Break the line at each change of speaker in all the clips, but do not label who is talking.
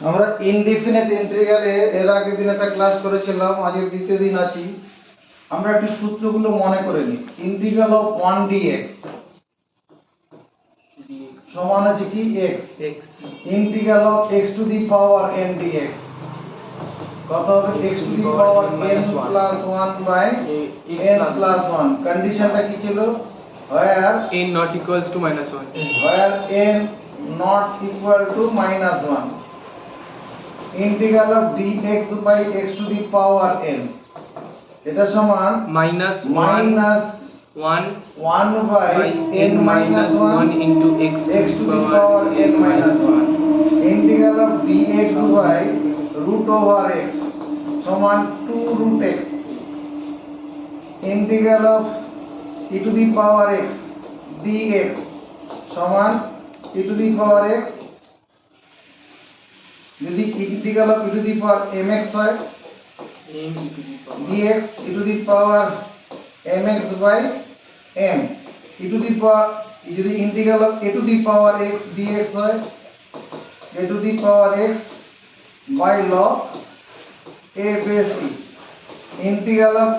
আমরা ইনডিফিনিট ইন্টিগ্রালের এর আগের দিন একটা ক্লাস করেছিলাম, আজকে দ্বিতীয় দিন আছি। আমরা একটু সূত্রগুলো মনে করে নিই। ইন্টিগ্রাল অফ 1 dx সমান আছে কি x। Integral of x to the power n dx কত হবে? x to the power n plus 1 by n plus 1। কন্ডিশনটা কি ছিল? where
n not equals to -1,
where n not equal to -1। Integral of dx by x to the power n এটা সমান
-1
1 by n minus 1
into x
to the power n minus 1। Integral of dx by root over x সমান 2 root x। Integral of e to the power x dx সমান e to the power x। যদি integral of e to the power mx হয়
m e to the power
dx e to the power mx by m e to the power যদি integral of a to the power x dx হয় a to the power x by log a base e। Integral of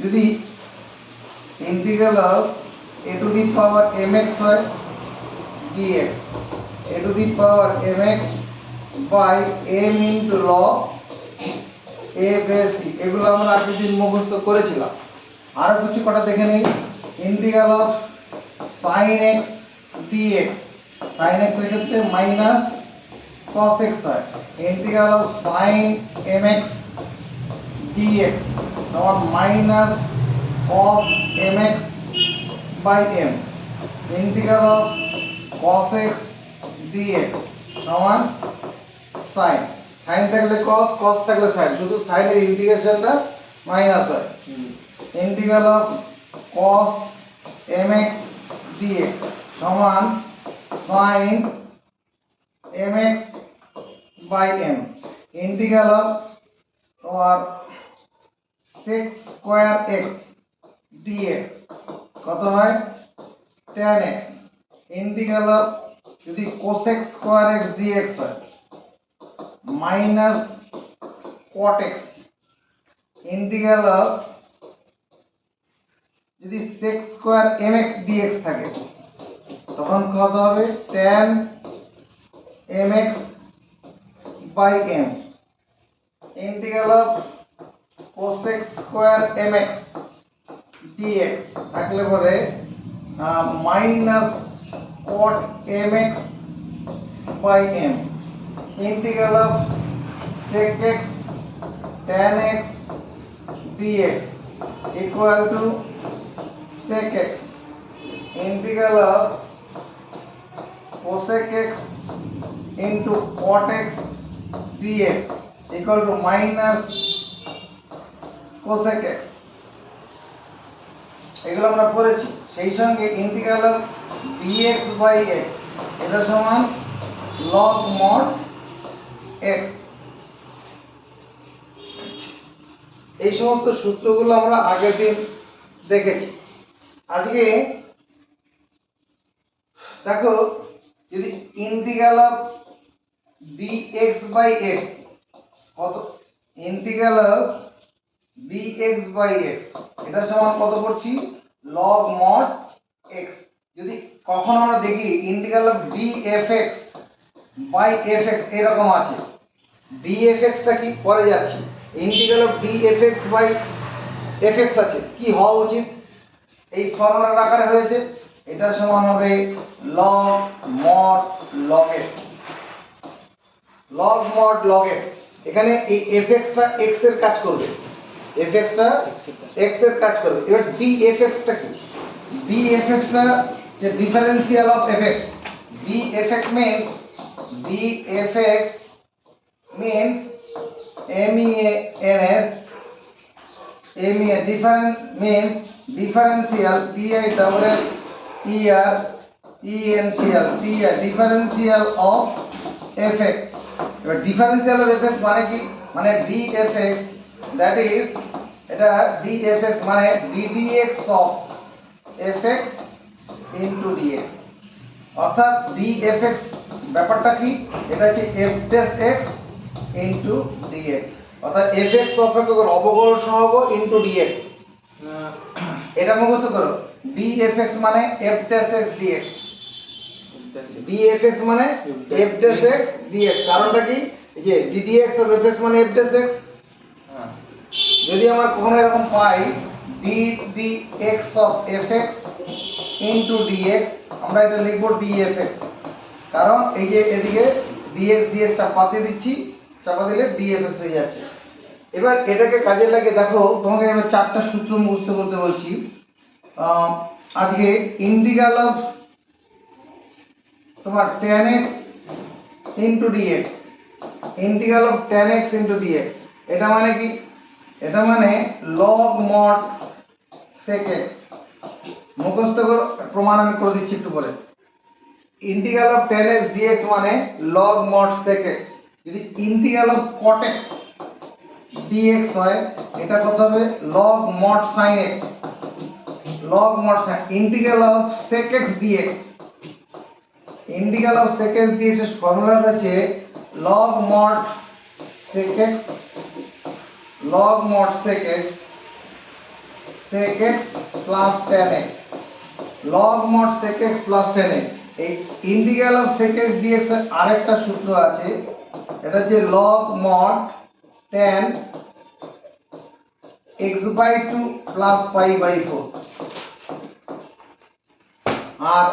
যদি integral of a to the power mx হয় dx a to the power mx by m into log a base c। এগুলো আমরা আগের দিন মুখস্থ করেছিলাম। আর কিছু কটা দেখে নেই। Integral of sin x dx sin x এর ক্ষেত্রে মাইনাস cos x হয়। Integral of sin mx dx সমান minus cos mx by m। Integral of cos x dx সমান sin sin থাকলে cos cos থাকলে sin, শুধু sin এর ইন্টিগ্রেশনটা মাইনাস হয়। Integral of cos mx dx সমান sin mx by m। Integral of তোমার sec স্কয়ার x dx কত হয়? tan x। ইন্টিগ্রাল অফ যদি cosec স্কয়ার x dx হয় minus cot x। Integral of যদি sec স্কয়ার mx dx থাকে তখন কত হবে? tan mx by m। Integral of cosec square mx dx থাকলে পরে minus cot mx by m। Integral of sec x tan x dx equal to sec x। integral of cosec x into cot x dx equal to minus cosec x। এগুলো আমরা পড়েছি। সেই সঙ্গে integral of dx by x এটা সমান log mod x। এই সমস্ত সূত্রগুলো আমরা আগের দিন দেখেছি। আজকে দেখো, যদি integral of dx by x কত? Integral of dx by x এটা সমান কত করছি? log mod x। যদি কখন আমরা দেখি integral of dfx by fx এরকম আছে, dfx টা কি পরে যাচ্ছে, integral of dfx by fx আছে, কি হওয়া উচিত? এই ফর্মুলার আকারে হয়েছে। এটা সমান হবে log mod log x। log mod log x এখানে এই fx টা x এর কাজ করবে, fx টা x এর কাজ করবে। এবার dfx টা কি? dfx টা যে differential of fx। dfx means means different means differential differential of fx। এবার differential of fx মানে কি? মানে dfx that is এটা dfx মানে ddx of fx into dx, অর্থাৎ dfx ব্যাপারটা কি, এটা হচ্ছে f dash x into dx, অর্থাৎ fx অপেক্ষক অবকলন সহগ ইনটু dx। এটা মুখস্থ করো, dfx মানে f dash x dx, dfx মানে f ড্যাশ x dx। কারণটা কি, এই যে ddx অফ fx মানে f ড্যাশ x। যদি আমার কখনো এরকম পাই ddx of fx into dx, আমরা এটা লিখব dfx, কারণ এই যে এদিকে dx dx চাপা দিয়ে দিচ্ছি, চাপা দিলে dfx হয়ে যাচ্ছে। এবার এটাকে কাজে লাগিয়ে দেখো, তোমাকে আমি চারটা সূত্র মুখস্থ করতে বলছি। আজকে ইন্টিগ্রাল অফ তোমার tan x into dx, integral of tan x into dx, এটা মানে কি, এটা মানে log mod sec x। মুখস্থ করো, প্রমাণ আমি করে দিচ্ছি একটু পরে। Integral of tan x dx মানে log mod sec x। যদি integral of cot x dx হয়, এটা কত হবে, log mod sin x, log mod sin। Integral of sec x dx, integral of sec x dx এর ফর্মুলাটা হচ্ছে log mod sec x, log mod sec x, sec x plus tan x, log mod sec x plus tan x। এই integral of sec x dx এর আরেকটা সূত্র আছে, এটা হচ্ছে log mod tan x by 2 plus pi by 4। আর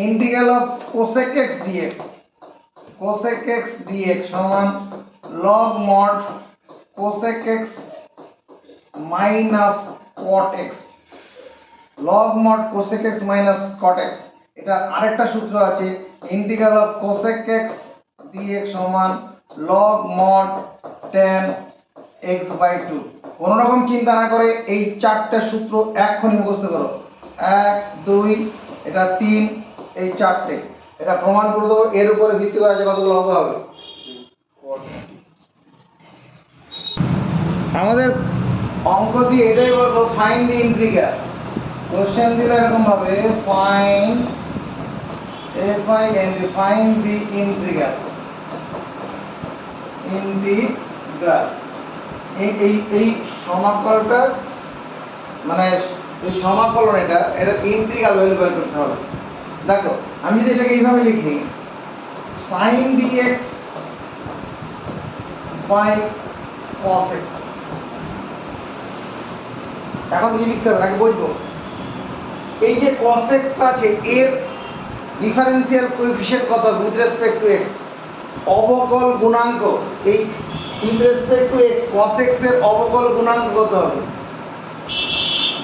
integral of cosec x dx, cosec x dx সমান log mod cosec x minus cot x, log mod cosec x minus cot x। এটা আরেকটা সূত্র আছে, integral of cosec x dx সমান log mod tan x by 2। কোন রকম চিন্তা না করে এই চারটে সূত্র এক্ষুনি মুখস্থ করো, 1 2 এটা 3, এই চারটে, এটা প্রমাণ করে দেবো। এর উপরে ভিত্তি করে যে কতগুলো অঙ্ক হবে। আমাদের অঙ্ক দিয়ে এটাই বলবো, ফাইন্ড দি ইন্টিগ্রাল। কোশ্চেন দিলে এরকম ভাবে, find find the integral, integral এই এই এই সমাকলনটা মানে এই সমাকলন, এটা ইন্টিগ্রাল ভ্যালু বের করতে হবে। দেখো আমি যদি এটাকে এইভাবে লিখি, sin dx by cos x, এখন বুঝে লিখতে হবে নাকি বুঝবো। এই যে cos x টা আছে, এর ডিফারেন্সিয়াল কোএফিসিয়েন্ট কত উইথ রেসপেক্ট টু x, অবকল গুণাঙ্ক। এই with respect to x cos x এর অবকল গুণাঙ্ক কত হবে,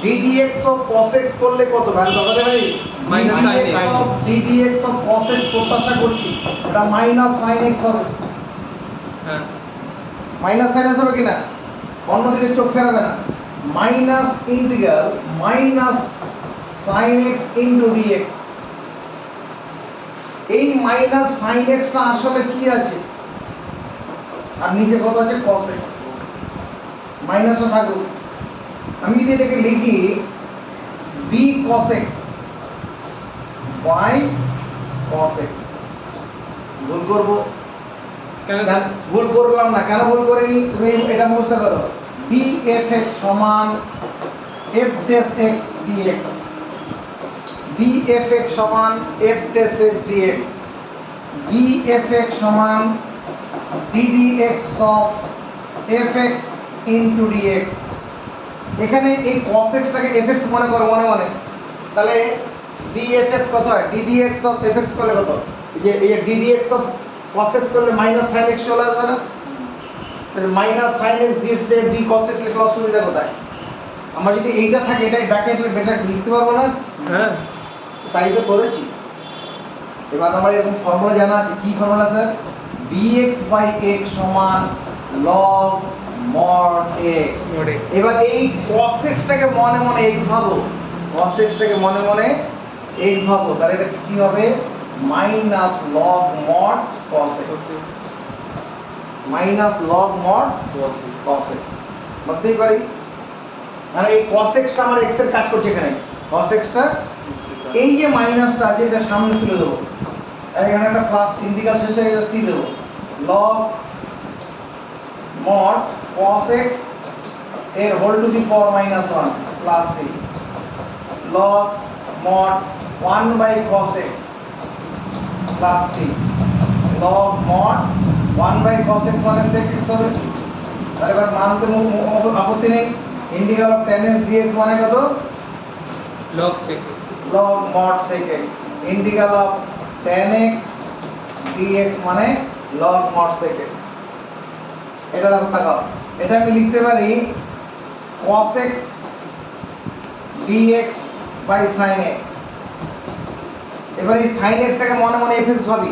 ddx অফ cos x করলে কত ভ্যালু হবে ভাই,
Minus sin x।
ddx of cos x প্রত্যাশা করছি, এটা মাইনাস sin x হবে।
হ্যাঁ,
মাইনাস sin x হবে কিনা, অন্যদিকে চোখ ফেরাবে না। Minus integral minus sin x into dx। এই মাইনাস sin x টা আসলে কি আছে, আর নিচে কত আছে cos x, মাইনাসও থাকুক। আমি যদি এটাকে লিখি b cos x by cos x, ভুল করবো
কেন
ভুল করলাম না, কেন ভুল করিনি, তুমি এটা মুখস্থ করো, dfx সমান f dash x dx, dfx সমান f dash x dx, dfx সমান ddx of fx into dx। এখানে এই cos x টাকে fx মনে করো মনে মনে, তাহলে dfx কত হয়, ddx of fx করলে কত, এই যে ddx of cos x করলে মাইনাস sin x চলে আসবে না, তাহলে মাইনাস sin x dx এর d cos x লিখলে অসুবিধা কোথায়। আমরা যদি এইটা থাকে, এটাই ব্র্যাকেট বেটা লিখতে পারবো না,
হ্যাঁ,
তাই তো করেছি। এবার আমার এরকম ফর্মুলা জানা আছে, কি formula sir, bx by x সমান log mod x।
mod x।
এবার এই cos x টাকে মনে মনে x ভাবো, cos x টাকে মনে মনে x ভাবো, তাহলে এটা কি হবে, minus log mod cos x, minus log mod cos x ভাবতেই পারি। মানে এই cos x টা আমার x এর কাজ করছে এখানে, cos x টা এই যে মাইনাসটা আছে এটা সামনে তুলে দেবো, আর এখানে একটা প্লাস ইন্টিগ্রাল শেষ হয়ে গেছে, সি দেবো log mod cos x এর whole to the power minus 1 plus c log mod 1 by cos x plus c log mod 1 by cos x মানে sec x হবে। তাহলে এবার মানতে আপত্তি নেই। Integral of tan x dx মানে কত?
log sec x
log mod sec x। Integral of tan x dx মানে log mod sec x। এটা দেখো তাকাও, এটা আমি লিখতে পারি cos x dx by sin x। এবার এই sin x টাকে মনে মনে fx ভাবি,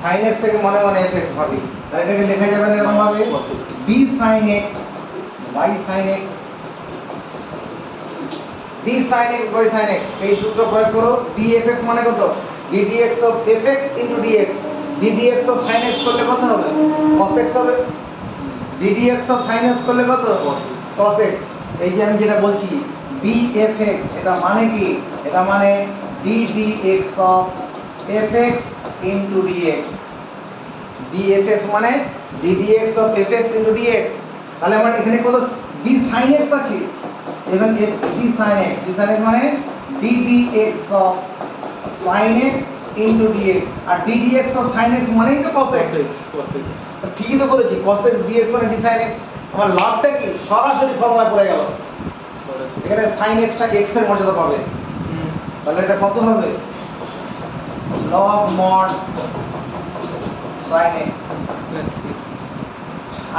sin x টাকে মনে মনে fx ভাবি, তাহলে এটাকে লেখা যাবে এরকম ভাবে b sin x by sin x, d sin x by sin x। এই সূত্র প্রয়োগ করো, dfx মানে কত? ddx of fx into dx, ddx of sin x করলে কত হবে? cos x হবে। ddx of sin x করলে কত? cos x। এই যে আমি যেটা বলছি bfx, এটা মানে কি? এটা মানে ddx of fx into dx, dfx মানে ddx of fx into dx। তাহলে আমার এখানে কত d sin x আছে, এবং d sin x মানে ddx of sin x into dx, R ddx of sin x মানেই তো cos x। তো ঠিকই তো করেছি, cos x dx মানে d sin x। আমার লাভটা কি? সরাসরি ফর্মুলা পড়ে গেল। এখানে sin x টা x এর মর্যাদা পাবে। তাহলে এটা কত হবে? log mod sin x।
plus c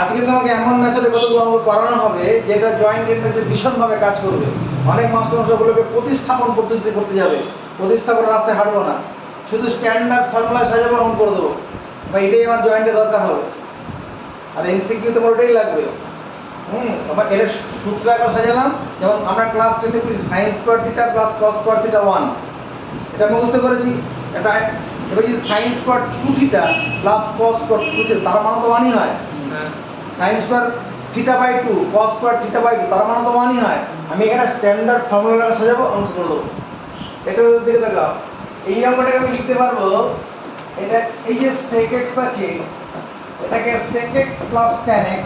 আজকে তোমাকে এমন মেথডে কতগুলো অঙ্ক করানো হবে যেটা জয়েন্ট ইন্টারচে ভীষণভাবে কাজ করবে। অনেক মাস্টারমশাইগুলোকে প্রতিস্থাপন পদ্ধতিতে করতে যাবে, প্রতিস্থাপনের রাস্তায় হাঁটবো না, শুধু স্ট্যান্ডার্ড ফর্মুলা সাজাবো অঙ্ক করে দেবো, বা এটাই আমার জয়েন্টে দরকার হবে। আর এমসিকিউ তোমার ওটাই লাগবে। আমরা এর সূত্র একটা সাজালাম, যেমন আমরা ক্লাস 10-এ পড়েছি sine square theta plus cos square theta 1, এটা মুখস্থ করেছি। এটা এবার যদি sine square 2 theta plus cos square 2 theta, তার মানে তো 1ই হয়।
হ্যাঁ
sine square theta by 2 cos square theta by 2, তার মানে তো 1ই হয়। আমি এখানে স্ট্যান্ডার্ড ফর্মুলা সাজাবো, অঙ্ক করে দেবো। এটার দিকে দেখাও, এই অঙ্কটাকে আমি লিখতে পারবো, এটা এই যে sec x আছে, এটাকে sec x plus tan x,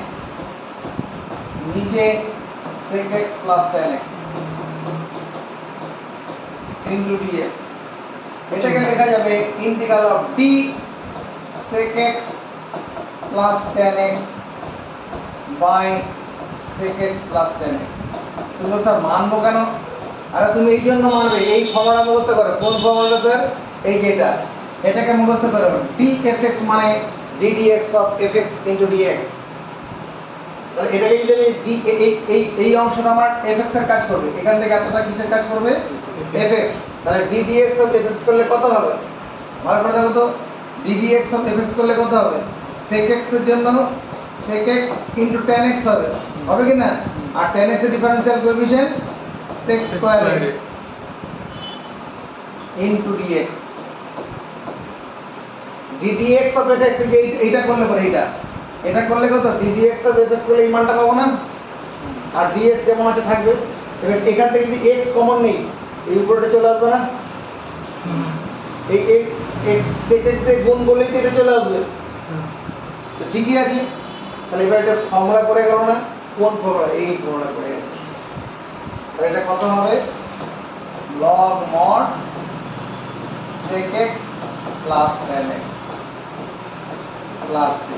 নিচে sec x plus tan x into dx। এটাকে লেখা যাবে integral of d sec x plus tan x by sec x plus tan x। তুমি স্যার মানবো কেন? আরে তুমি এই জন্য মানবে, এই ফর্মুলা মুখস্থ করো। কোন ফর্মুলা স্যার? এই যে এটাকে মুখস্থ করো, dfx মানে ddx of fx into dx। তাহলে এটাকে যদি আমি এই অংশটা আমার fx এর কাজ করবে, এখান থেকে এতটা কিসের কাজ করবে? fx। তাহলে ddx of fx করলে কত হবে? ভালো করে দেখো তো, ddx of fx করলে কত হবে? sec x এর জন্য sec x into tan x হবে, হবে কি না? আর tan x এর differential coefficient sec square x into dx। ddx of fx যে এইটা করলে পরে এটা করলে কত? ddx of fx করলে এই মানটা পাবো না, আর dx যেমন আছে থাকবে। এবার এখান থেকে যদি x কমন নেই, এই উপরটা চলে আসবে না? এই এই sec x দিয়ে গুণ করলেই তো এটা চলে আসবে। তো ঠিকই আছে। তাহলে এবার এটা ফর্মুলা পড়ে গেল না? কোন ফর্মুলা? এই ফর্মুলা পড়ে গেছে। তাহলে এটা কত হবে? log mod sec x plus tan x plus c।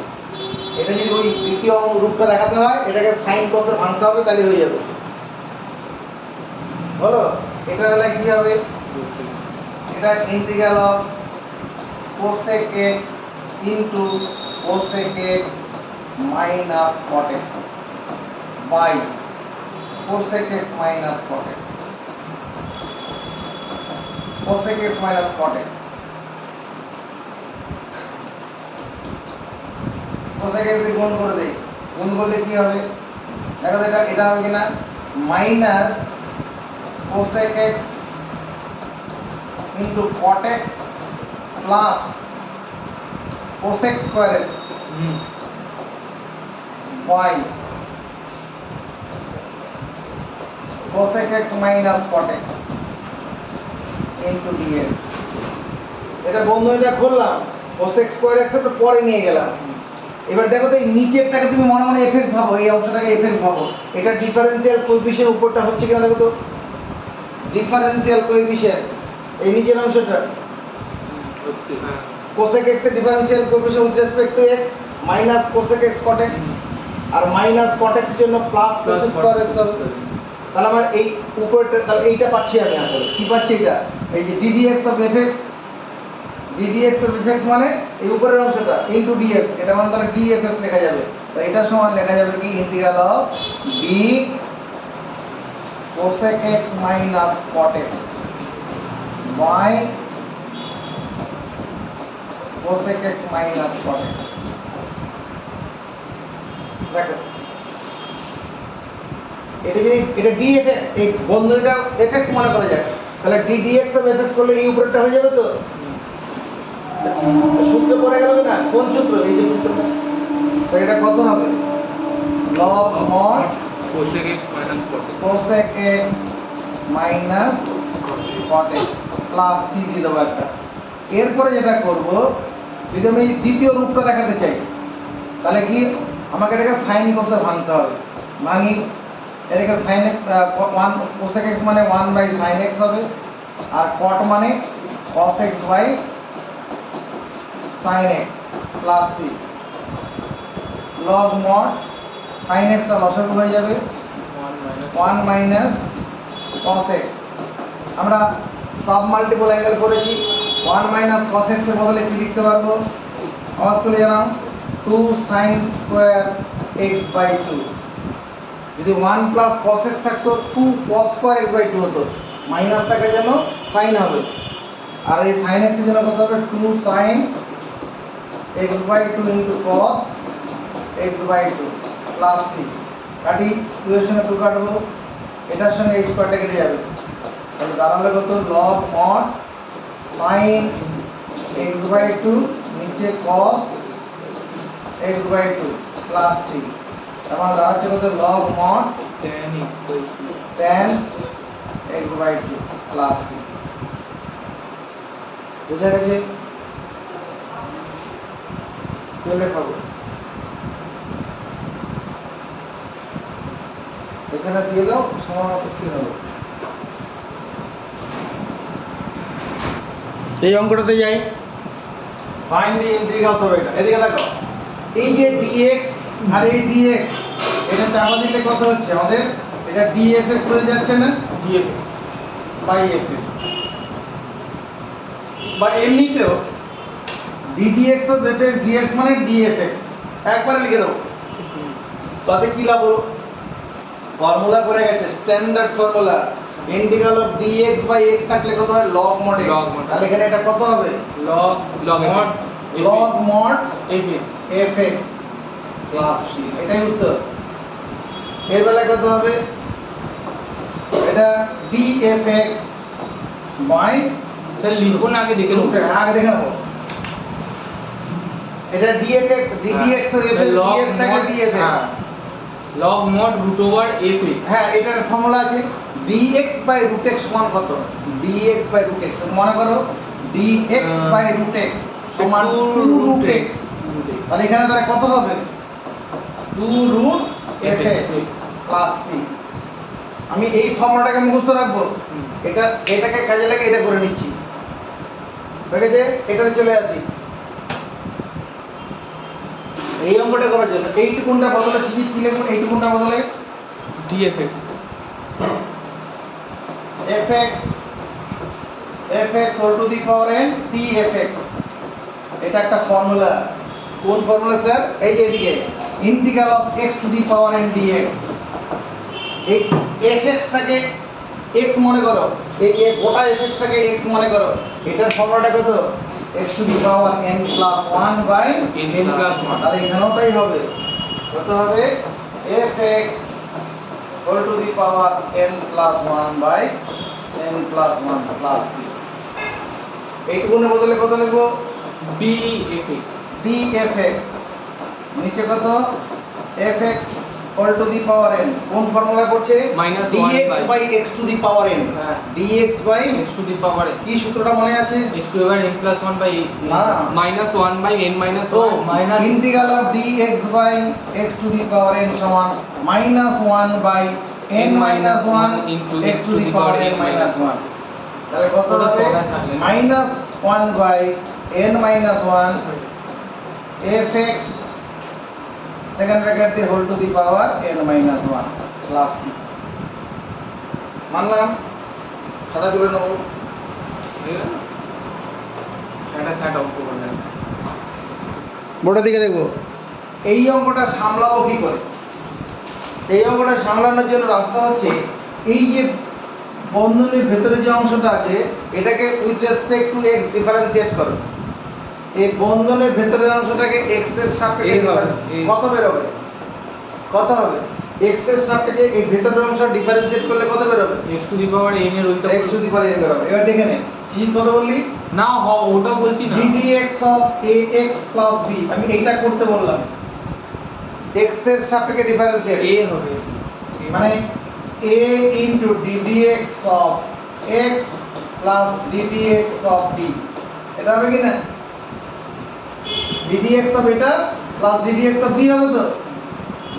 এটা যদি ওই দ্বিতীয় রূপটা দেখাতে হয়, এটাকে সাইন কসে ভাঙতে হবে, তাহলে হয়ে যাবে। বলো এটা হলে কি হবে? এটা integral of cosec x into cosec x minus cot x by cosec x minus cot x, cosec x minus cot x। cosec x দিয়ে গুণ করে দেই, গুণ করলে কি হবে? দেখো এটা হবে কিনা? Minus cosec x into cot x plus cosec square x by cosec x minus cot x into dx। এটা বন্ধনীটা করলাম cosec স্কয়ার x এর পরে নিয়ে গেলাম। এবার দেখো তো এই নিচেরটাকে তুমি মনে মনে fx ভাবো, এই অংশটাকে fx ভাবো। এটা ডিফারেনশিয়াল কোএফিশিয়েন্ট উপরটা হচ্ছে কিনা দেখো তো। ডিফারেনশিয়াল কোএফিশিয়েন্ট এই নিচের অংশটা
হচ্ছে হ্যাঁ
cosec x এর differential coefficient with respect to x minus cosec x cot x আর মাইনাস cot x এর জন্য প্লাস cosec স্কয়ার x হবে। তাহলে আমার এই উপরটা, তাহলে এইটা পাচ্ছি আমি আসলে কি পাচ্ছি, এটা এই যে ddx of fx, ddx of fx মানে এই উপরের অংশটা ইনটু dx, এটা মানে তাহলে dfx লেখা যাবে। তাহলে এটা সমান লেখা যাবে কি integral of d cosec x minus cot x by cosec x minus cot x। দেখো এটা যদি এটা dfx, এই বন্ধনীটা fx মনে করা যায়, তাহলে ddx অফ fx করলে এই উপরেরটা হয়ে যাবে তো। সূত্র পড়ে গেল না, কোন সূত্র, এই যে সূত্রটা। তো এটা কত হবে log mod
cosec x minus cot x
cosec x minus cot x plus c দিয়ে দেবো একটা। এরপরে যেটা করব, যদি আমি দ্বিতীয় রূপটা দেখাতে চাই তাহলে কি আমাকে এটাকে সাইন কোসে ভাঙতে হবে। ভাঙি, এটাকে সাইন cosec x মানে 1/sin x হবে, আর cot মানে cos x by sin x plus c log mod sin x টা লসাগু হয়ে যাবে 1 মাইনাস cos x। আমরা সাব মাল্টিপল অ্যাঙ্গেল করেছি, 1 মাইনাস cos x এর বদলে কি লিখতে পারবো, আওয়াজ তুলে জানাও 2 sin স্কয়ার x বাই 2। যদি 1 প্লাস cos x থাকতো 2 cos স্কয়ার x বাই 2 হতো, মাইনাস থাকার জন্য সাইন হবে, আর এই sin x এর জন্য কত হবে 2 sin x by 2 into cos x by 2 plus c। কাটি, 2 এর সঙ্গে 2 কাটবো, এটার সঙ্গে এই স্কয়ারটা কেটে যাবে, তাহলে দাঁড়ালো কত log mod sin x by 2 নিচে cos x by 2 plus c। তারপর দাঁড়াচ্ছে কত log mod
tan x by 2
tan x by 2 plus c। বুঝা গেছে? চলে খাবো এখানে দিয়ে দাও, সময় মতো কি হবে। এই অঙ্কটাতে যাই, ফাইন্ড দি ইন্টিগ্রালস অফ এটা। এদিকে দেখো, এই যে dx আর এই dx, এটা চাপা দিলে কত হচ্ছে আমাদের, এটা dfx হয়ে যাচ্ছে না
dfx
বাই fx, বা এমনিতেও ddx অফ fx dx মানে dfx একবারে লিখে দেবো, তাতে কি লাভ হলো, ফর্মুলা করে গেছে standard formula, integral of dx by x থাকলে কত হয় log mod x।
Log mod।
তাহলে এখানে এটা কত হবে
log mod
log mod
fx
fx plus c। এটাই উত্তর। এর বেলায় কত হবে, এটা dfx বাই
স্যার লিখবো না আগে দেখে নেবো
আগে দেখে নেবো, এটা dfx ddx ও fx dx থাকলে dfx,
log mod root over fx
হ্যাঁ এটার ফর্মুলা আছে dx বাই রুট x সমান কত, dx বাই রুট x মনে করো dx বাই রুট x সমান 2 রুট x। তাহলে এখানে তাহলে কত হবে 2 রুট fx প্লাস c। আমি এই ফর্মুলাটাকে মুখস্থ রাখবো, এটা এটাকে কাজে লাগে এটা করে নিচ্ছি, ঠিক আছে। এটাতে চলে আসি এই অঙ্কটা করার জন্য, এইটুকুনটা বদলে শিখি কি লিখবো, এইটুকুনটা বদলে
dfx
fx fx whole to the power n tfx, এটা একটা ফর্মুলা। কোন ফর্মুলা স্যার, এই যে এদিকে integral of x to the power n dx। এই fx টাকে x মনে করো, এই গোটা fx টাকে x মনে করো, এটার ফর্মুলাটা কত x to the power n plus 1 by
n plus 1।
তাহলে এখানেও তাই হবে, কত হবে fx whole to the power n plus 1 by n plus 1 plus c। এইটুকুনের বদলে কত লিখবো
dfx
dfx, নিচে কত fx whole to the power n কোন ফর্মুলা করছে
Minus 1
dx
by-
by x to the power n
হ্যাঁ
dx by
x to the power n,
কি সূত্রটা মনে আছে
x to the power n plus 1 by
না।
minus 1 by n minus
ও
1
minus
integral of dx by x to the power n সমান -1 by n minus 1
into
x to the power n minus 1 তাহলে কত
ওটা
হবে
তলায় থাকলে না।
-1 by n minus 1 fx second bracket দিয়ে whole to the power n minus 1 plus c মানলাম খাতা তুলে নেব
হয়ে গেল স্যাট অঙ্ক করলে
বোর্ডের দিকে দেখবো এই অঙ্কটা সামলাবো কি করে এই অঙ্কটা সামলানোর জন্য রাস্তা হচ্ছে এই যে বন্ধনীর ভেতরে যে অংশটা আছে এটাকে with respect two x differentiate করো এই বন্ধনের ভেতরের অংশটাকে এক্স এর সাপেক্ষে
এই হবে,
difference-
এই।
কত বের হবে কত হবে এক্স এর সাপেক্ষে এই ভেতরের অংশ ডিফারেন্সিয়েট করলে কত বের হবে
x to the power n এর ওইটা
x two the power n বের হবে এবার দেখে নে সিজ কত বললি
না ওটা বলছি না
ddx of ax plus b আমি এইটা করতে বললাম x এর সাপেক্ষে ডিফারেন্সিয়েট
a হবে
মানে a into ddx of x plus ddx of b এটা হবে কি না ddx of এটা plus ddx of b হবে তো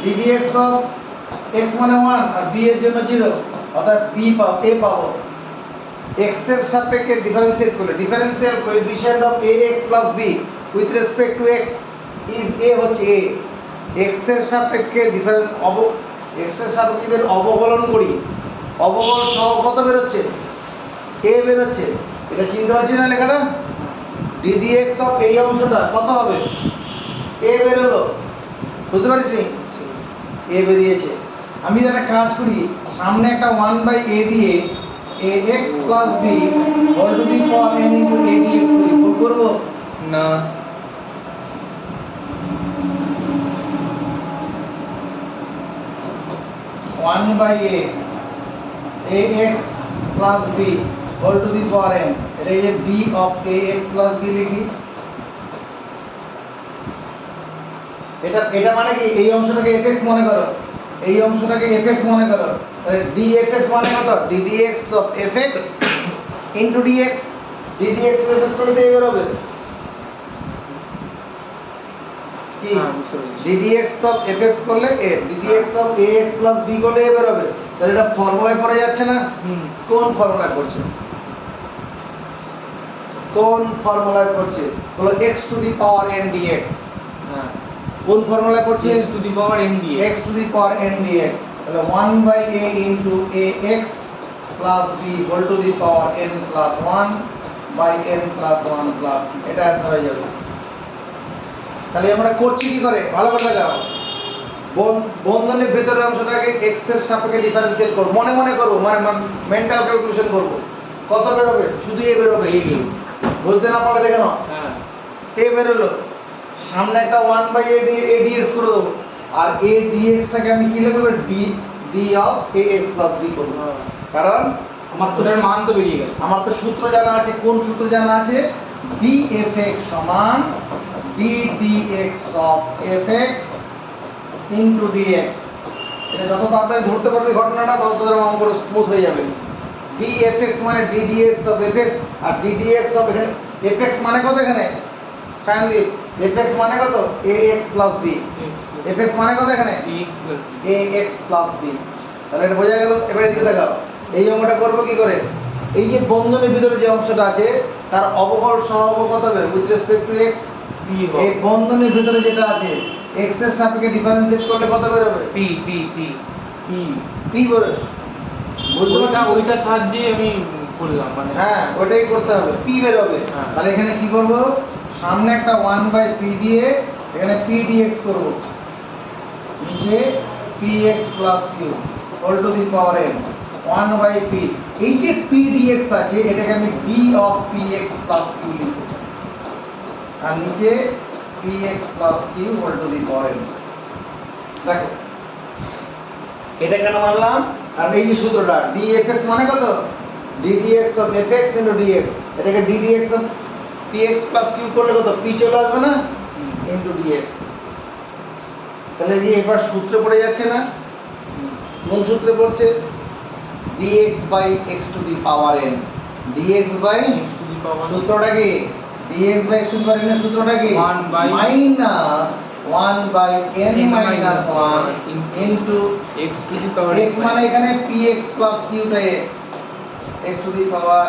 ddx of x মানে 1 আর b এর জন্য 0 অর্থাৎ b পাবো a পাবো x এর সাপেক্ষে ডিফারেন্সিয়েট করলে differential coefficient of ax plus b with respect to x is a হচ্ছে a x এর সাপেক্ষে ডিফারেন্স x এর সাপেক্ষে যদি অবকলন করি অবকলন সহ কত বের হচ্ছে a বের হচ্ছে এটা চিনতে পারছি না লেখাটা ddx অফ এই অংশটা কত হবে a বের হলো বুঝতে পারছিস a বেরিয়েছে আমি একটা কাজ করি সামনে একটা 1 বাই a দিয়ে ax plus b whole to the power n into a dx করি ভুল করবো
না
1 by a ax plus b whole to the power n এটা এই যে b of ax plus b লিখি এটা এটা মানে কি এই অংশটাকে fx মনে করো এই অংশটাকে fx মনে করো তাহলে dfx মানে কত ddx of fx into dx ddx of fx করলে এই বের হবে কি
হ্যাঁ, বুঝতে পেরেছি।
ddx of fx করলে a ddx of ax plus b করলে a বের হবে তাহলে এটা ফর্মুলায় পড়ে যাচ্ছে না
হুম
কোন ফর্মুলায় পড়ছে কোন ফর্মুলায় পড়ছে হলো x to the power n dx
হ্যাঁ
কোন ফর্মুলায় পড়ছে
x to the power n dx
x to the power n dx তাহলে 1 by a into ax plus b whole to the power n plus 1 by n plus 1 plus c এটা answer হয়ে যাবে তাহলে আমরা করছি কি করে ভালো করে লাগাও বন্ধনের ভেতরের অংশটাকে x এর সাপেক্ষে ডিফারেন্সিয়েট করব মনে মনে করব মানে মেন্টাল ক্যালকুলেশন করব কত বের হবে শুধু a বের হবে
এই গেল
বলতে না পারলে দেখে নাও
হ্যাঁ
a বের হলো সামনে একটা 1 বাই a দিয়ে a dx করে দেবো আর a dx টাকে আমি কি লিখব d of ax plus b করব কারণ আমার তো
ওটার মান তো বেরিয়ে গেছে
আমার তো সূত্র জানা আছে কোন সূত্র জানা আছে dfx সমান ddx of fx into dx এটা যত তাড়াতাড়ি ধরতে পারবে ঘটনাটা তত তাড়াতাড়ি অঙ্ক স্মুথ হয়ে যাবে dfx মানে ddx of fx R ddx of এখানে fx মানে কত এখানে সায়নদীপ fx মানে কত ax plus b fx মানে কত এখানে
x plus b
ax plus b তাহলে এটা বোঝা গেল এবার এদিকে দেখাও এই অঙ্কটা করব কি করে এই যে বন্ধনের ভিতরে যে অংশটা আছে তার অবকল সহগ কত হবে with respect to x
p
এই বন্ধনের ভিতরে যেটা আছে x এর সাপেক্ষে ডিফারেন্সিয়েট করলে কত বের হবে
p
p বের হবে বুঝতে
ওইটা
পারছো
ওইটার সাহায্যে আমি করলাম মানে
হ্যাঁ ওটাই করতে হবে p বের হবে
হ্যাঁ।
তাহলে এখানে কি করব সামনে একটা 1 বাই p দিয়ে এখানে p dx করব নিচে px plus q whole to the power n 1 by p এই যে p dx আছে এটাকে আমি d of px plus q লিখব আর নিচে px plus q whole to the power n দেখো এটা কেন মানলাম আর এই যে সূত্রটা dfx মানে কত ddx of fx into dx এটাকে ddx of px plus q করলে কত p চলে আসবে না into dx তাহলে যে এবার সূত্রে পড়ে যাচ্ছে না, মূল সূত্রে পড়ছে dx by x to the power n, dx by
x to the power
সূত্রটা কি dx by x to the power n এর সূত্রটা কি
1 by
minus 1 by n minus 1 into
x to the power
x মানে এখানে px plus q টা x, x to the power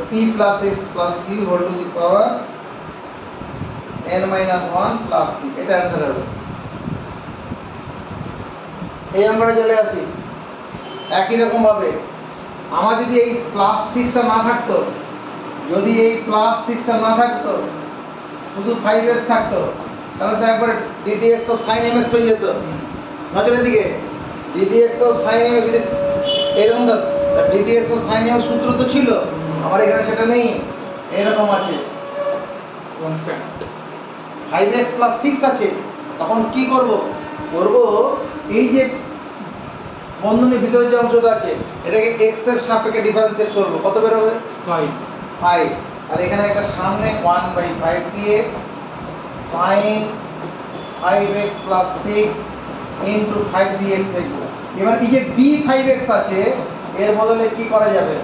p plus x plus q whole to the power n minus 1 plus c, এটা answer হবে। এই আমরা চলে আসি একই রকম ভাবে আমার যদি এই প্লাস 6টা না থাকতো, যদি এই প্লাস 6টা না থাকতো, শুধু 5x থাকতো, তাহলে তো একবার ddx অফ sin mx হয়ে যেত। নজরের দিকে ddx অফ sin mx যদি এরকম ddx অফ sin mx সূত্র তো ছিল, আমার এখানে সেটা নেই, এরকম আছে
constant
5x প্লাস 6 আছে। তখন কি করব, এই যে বন্ধনীর ভিতরে যে অংশটা আছে এটাকে x এর সাপেক্ষে ডিফারেন্সিয়েট করব, কত বের হবে
5
5, আর এখানে একটা সামনে 1/5 দিয়ে sin 5x plus 6 into 5 dx লিখব। এবার এই যে d 5x আছে এর বদলে কি করা যাবে,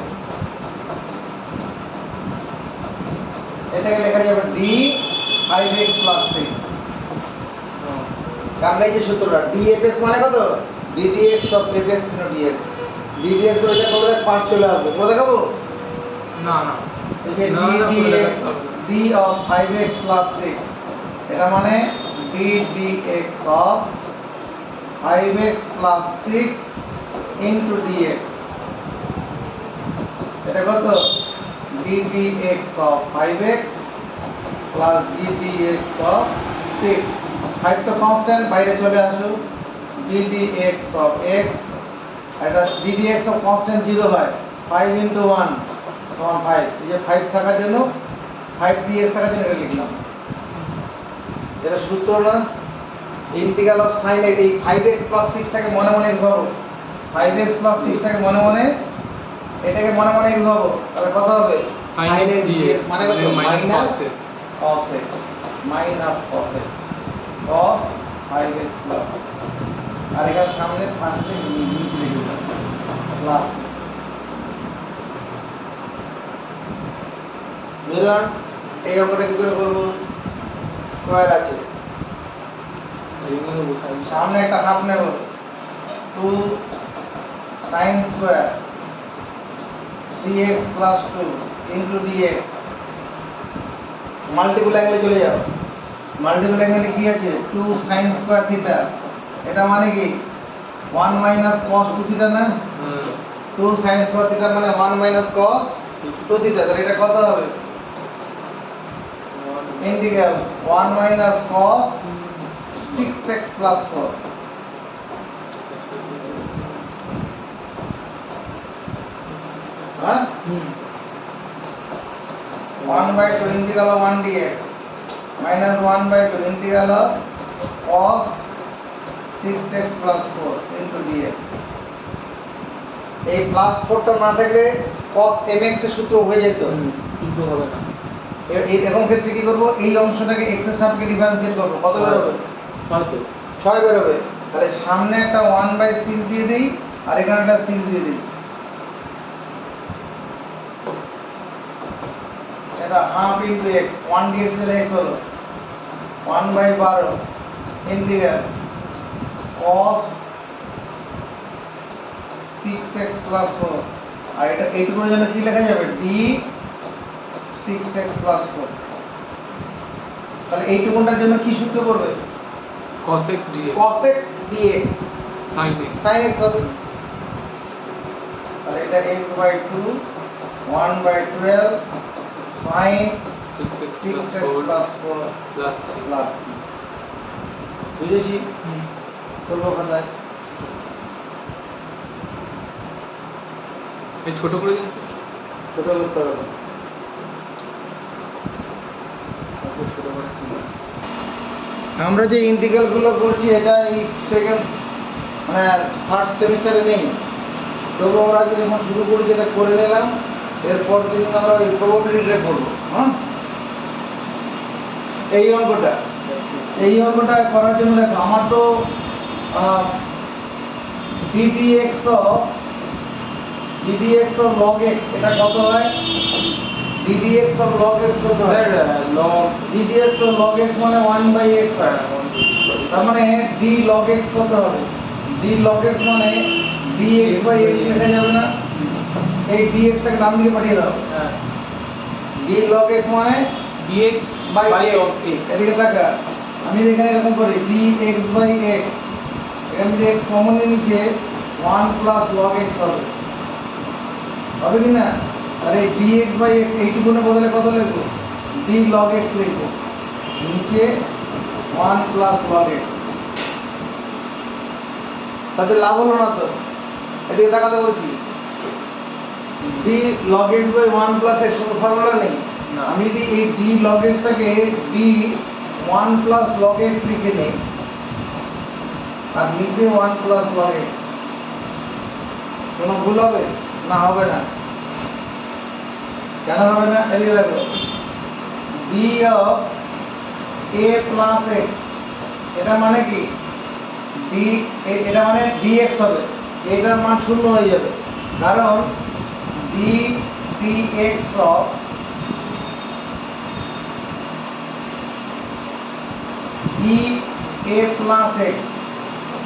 এটাকে লেখা যাবে d 5x plus 6, কারণ এই যে সূত্রটা dfx মানে কত ddx of fx into dx, ddx ওইটা করলে 5 চলে আসবে, করে দেখাবো
না না
এই যে
না, না, করে
ddx
দেখাতে হবে।
d of 5x plus 6, এটা মানে d dx of 5x plus 6 into dx, এটা কত d dx of 5x plus d dx of 6, 5 তো কনস্ট্যান্ট বাইরে চলে আসো, d dx of x, এটা d dx of কনস্ট্যান্ট 0 হয়, 5 into 1 সমান 5, এই যে 5 থাকার জন্য 5 dx থাকার জন্য এটা লিখলাম। এটা সূত্র না, ইন্টিগ্রাল অফ sin এই 5x plus 6 টাকে মনে মনে x ভাবো, 5x plus 6 টাকে মনে মনে এটাকে মনে মনে x ভাবো, তাহলে কত হবে
sin x dx
মানে কত
minus
minus
cos x
cos x minus cos x cos 5x plus, আর এখানে সামনে 5 টা নিচে লিখে দাও প্লাস, বুঝলাম। এই অঙ্কটা কি করে করব, স্কয়ার আছে,
এইগুলো বসাই
সামনে একটা হাফ নেব, 2 sin square 3x plus 2 into dx, multiple অ্যাঙ্গেলে চলে যাও, মাল্টিপল অ্যাঙ্গেলে কি আছে 2 sin স্কয়ার থিটা, এটা মানে কি 1 minus cos 2 থিটা না, 2 sin স্কয়ার থিটা মানে 1 minus cos 2 থিটা, তাহলে এটা কত হবে integral 1 minus cos 6x plus 4, হ্যাঁ 1/2 integral of 1 dx minus 1/2 integral of cos 6x plus 4 into dx, এই প্লাস 4টা না থাকলে cos mx এর সূত্র হয়ে যেত,
কিন্তু হবে না
এই এরকম ক্ষেত্রে কি করব, এই অংশটাকে x এর সাপেক্ষে ডিফারেন্সিয়েট করব, কত বের হবে 6 বের হবে, তাহলে সামনে একটা 1/6 দিয়ে দেই আর এখানে একটা 6 দিয়ে দেই, এটা হাফ ইনটু x, 1 dx এর x হলো 1/12 ইন্টিগ্রাল cos 6x plus 4, আর এটা এইটুকুর জন্য কি লেখা যাবে d 6x plus 4, তাহলে এইটুকুটার জন্য কি সূত্র পড়বে
cos x dx
cos x dx
sin x
sin x হবে, তাহলে এটা x by 2 1/12 sin
6x
6x
plus 4
plus 4
plus
plus c, বুঝেছি করবো খাতায়,
এই ছোট করে দিন
ছোট করতে হবে,
ছোট করে
আমরা যে ইন্টিগ্রালগুলো করছি এটা এই সেকেন্ড মানে থার্ড সেমিস্টারে নেই, তবু আমরা আজকে যখন শুরু করেছি এটা করে নিলাম, এরপর দিন আমরা ওই প্রবাবিলিটিটা করবো, হ্যাঁ এই অঙ্কটা করার জন্য দেখো আমার তো ddx of log x এটা কত হয়? ddx of log x কত হয়?
Sir log
ddx of log x মানে 1/x হয়। তার মানে d log x কত হবে? d log x মানে dx/x লেখা যাবে না? এই dx টাকে ডান দিকে পাঠিয়ে দাও। d log x মানে
dx
by
by
x।
Of x।
এদিকে তাকা, আমি এখানে এরকম করি dx/x, এখানে যদি x কমন নিচে 1 প্লাস log x হবে কি না? আর এই dx/x এইটুকুনের বদলে কত লিখবো? d log x লিখবো, নিচে 1 প্লাস log x। তাতে লাভ হলো না তো? এদিকে তাকাতে বলছি, d log x by 1 plus x কোনো ফর্মুলা নেই।
না।
আমি যদি এই d log x টাকে d 1 প্লাস log x লিখে নেই আর নিচে 1 প্লাস log x, কোনো ভুল হবে? না, হবে না। কেন হবে না? এদিকে দেখো, d of a plus x, এটা মানে কি? এটা মানে dx হবে, এটার মান শূন্য হয়ে যাবে, কারণ dx of a plus x,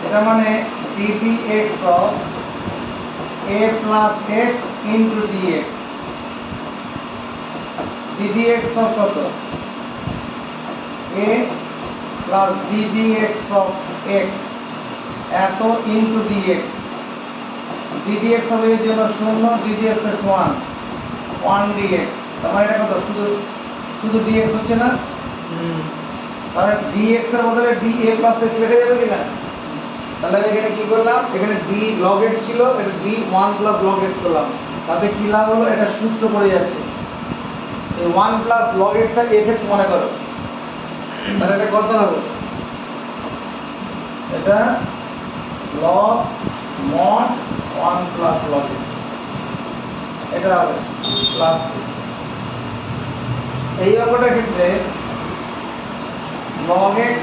এটা মানে ddx of a plus x into dx। ddx of কত? a plus ddx of x এত into dx। ddx হবে এর জন্য শূন্য, ddx is 1 dx। তার মানে এটা কত? শুধু dx হচ্ছে না, কারণ dx এর বদলে dA প্লাস x লেখা যাবে কি না? তাহলে আমি এখানে কি করলাম? এখানে d log x ছিল, এটা d 1 প্লাস log x করলাম। তাতে কি লাভ হলো? এটা সূত্র পড়ে যাচ্ছে। এই 1 প্লাস log x টা fx মনে করো, তাহলে এটা কত হবে? এটা log mod 1 plus log x, এটা হবে প্লাস। এই অঙ্কটার ক্ষেত্রে log x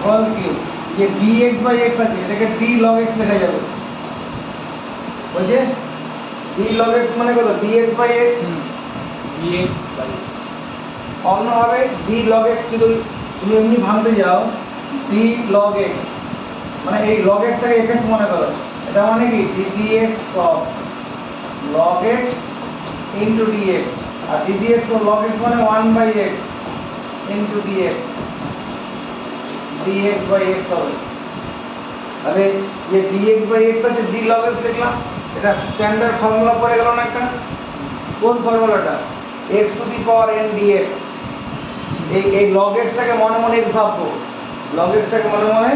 হোল কিউব, যে dx/x আছে এটাকে d log x লেখা যাবে, বুঝে? d log x মানে কত? dx/x।
dx বাই
অন্যভাবে d log x যদি তুমি এমনি ভাঙতে যাও, d log x মানে এই log x টাকে fx মনে করো, এটা মানে কি? ddx of log x into dx, R ddx of log x মানে 1/x into dx, dx/x হবে। তাহলে যে dx/x আছে d log x লিখলাম, এটা স্ট্যান্ডার্ড ফর্মুলা পড়ে গেল না একটা? কোন ফর্মুলাটা? x to the power n dx। এই log x টাকে মনে মনে x ভাববো, log x টাকে মনে মনে,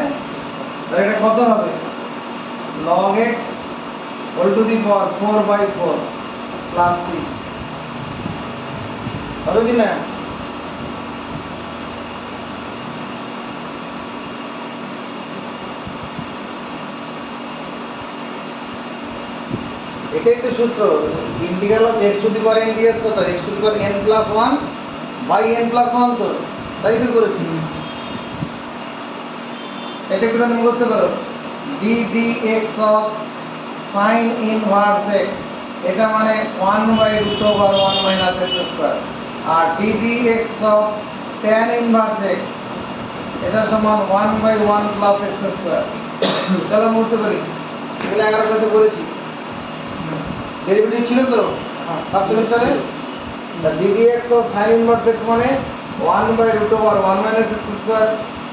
তাহলে এটা কত হবে? log x whole to the power 4/4 plus 3 হবে কি না? এটাই তো সূত্র, integral of x to the power n dx কত? x to the power n plus 1 by n plus 1, তো তাই তো করেছি। এটা একটু মুখস্থ করো, ddx of sin inverse x, এটা মানে 1/√1 minus x স্কয়ার, আর ddx of tan inverse x এটা সমান 1/1 প্লাস x স্কয়ার। চলো মুখস্থ করি, এগুলো 11 ক্লাসে পড়েছি। ডেরিভেটিভ ছিল তো ফার্স্ট সেমিস্টারে। ddx of sin inverse x মানে 1/√1 minus x স্কয়ার,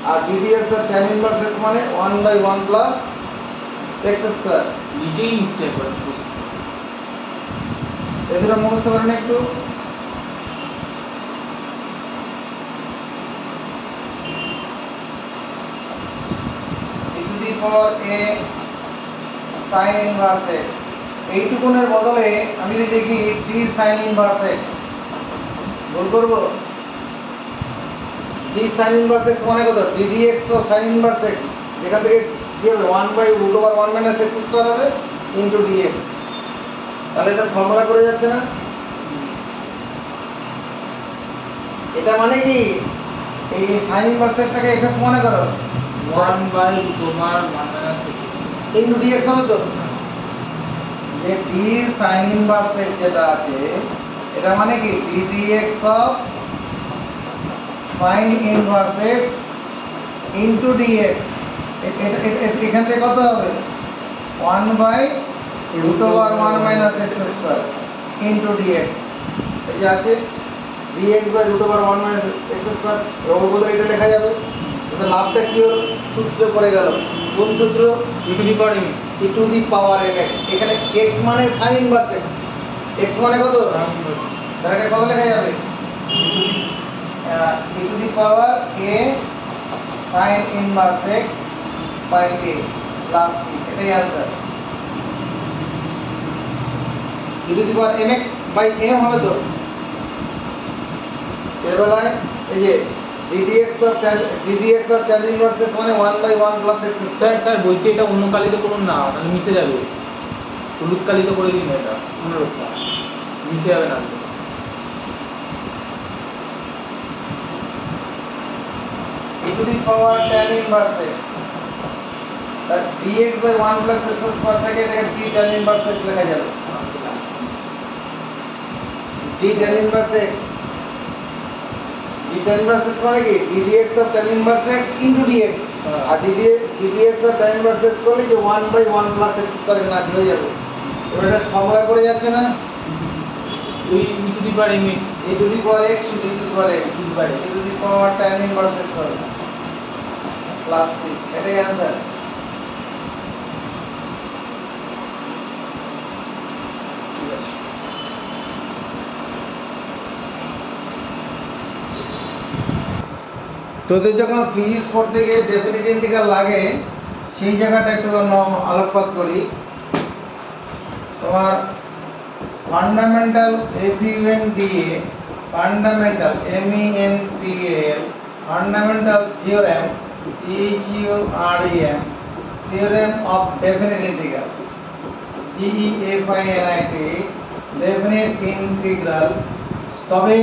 আর ddx of tan inverse x মানে 1/1 প্লাস x স্কয়ার।
লিখেই নিচ্ছে একবার।
এদের মুখস্থ করেন একটু। e to the power a sin inverse x, এইটুকুনের বদলে আমি যদি দেখি d sin inverse x, ভুল করব? d sin inverse x মানে কত? ddx of sin inverse x, যেখান থেকে কি হবে? 1/√1 minus x স্কয়ার হবে ইনটু dx। তাহলে এটা ফর্মুলা করে যাচ্ছে না? এটা মানে কি এই সাইন ইনভার্সেসটাকে এফএক্স মনে করো
1 বাই তোমার 1 মাইনাস x
ইনটু ডিএক্স হবে তো যে ডি সাইন ইনভার্সেস যেটা আছে এটা মানে কি d dx of sine inverse x into dx এখান থেকে কত হবে 1 by root over 1 minus x square into dx এই যে আছে dx by root over 1 minus x square এর বদলে এটা লেখা যাবে এটা লাভটা কি হলো সূত্রে পড়ে গেল কোন সূত্র
e to the power m
e to the power mx এখানে x মানে sin ইনভার্স x x মানে কত তাহলে এটা কত লেখা যাবে e to the power a sin inverse x by a plus c এটাই answer e to the power mx by m হবে তো এর বেলায় এই যে ddx of tan inverse x মানে 1 by 1 plus x
sir sir বলছি এটা অন্য কালিতে করুন না মানে মিশে যাবে হলুদ কালিতে করে দিন এটা পুনরুক্তা মিশে যাবে না
e to the power tan inverse x that dx by 1 plus s square থেকে এটাকে d tan inverse x লেখা যাবে d tan inverse x d tan inverse x মানে কি ddx of tan inverse x into dx R ddx of tan inverse x করলে যে 1 by 1 plus x square না হয়ে যাবে এবার এটা ফর্মুলা করে যাচ্ছে না
ওই e to the power mx
e to the power x to the power x e to the power tan inverse x হবে প্লাস c এটাই आंसर ঠিক আছে তোদের যখন ফিজিক্স পড়তে গিয়ে ডেফিনিট ইন্টিগ্রাল লাগে সেই জায়গাটা একটু আলোকপাত করি তোমার fundamental F U N D A fundamental M E N T A L fundamental theorem THEOREM theorem of definite integral DEFINIT definite integral তবে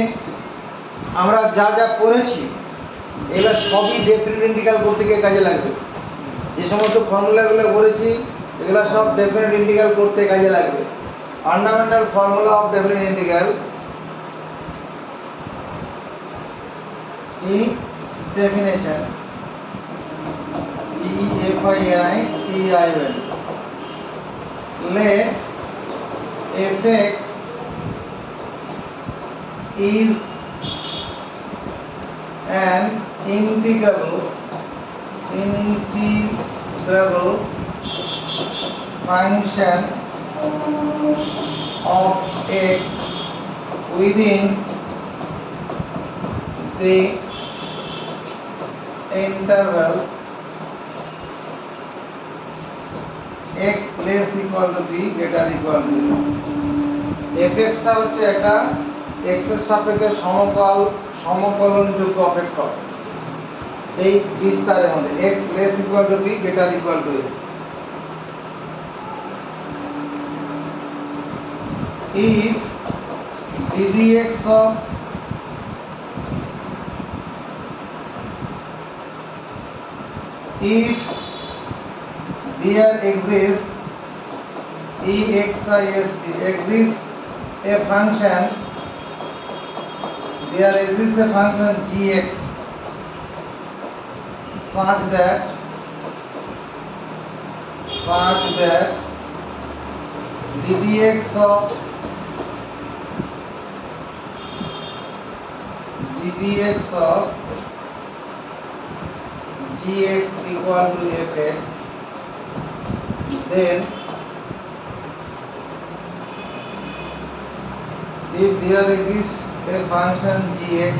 আমরা যা যা পড়েছি এগুলো সবই ডেফিনিট ইন্টিগ্রাল করতে গিয়ে কাজে লাগবে যে সমস্ত ফর্মুলাগুলো পড়েছি এগুলো সব ডেফিনিট ইন্টিগ্রাল করতে কাজে লাগবে fundamental formula of definite integral কি definition DEFINITION let fx is an integrable function of x within the interval x less equal to b greater equal to fx টা হচ্ছে একটা x এর সাপেক্ষে সমকলনযোগ্য অপেক্ষক এই বিস্তারের মধ্যে x less equal to b greater equal to a if ddx of if there exists exists a function gx such that ddx of gx equal to fx then if there exists a function gx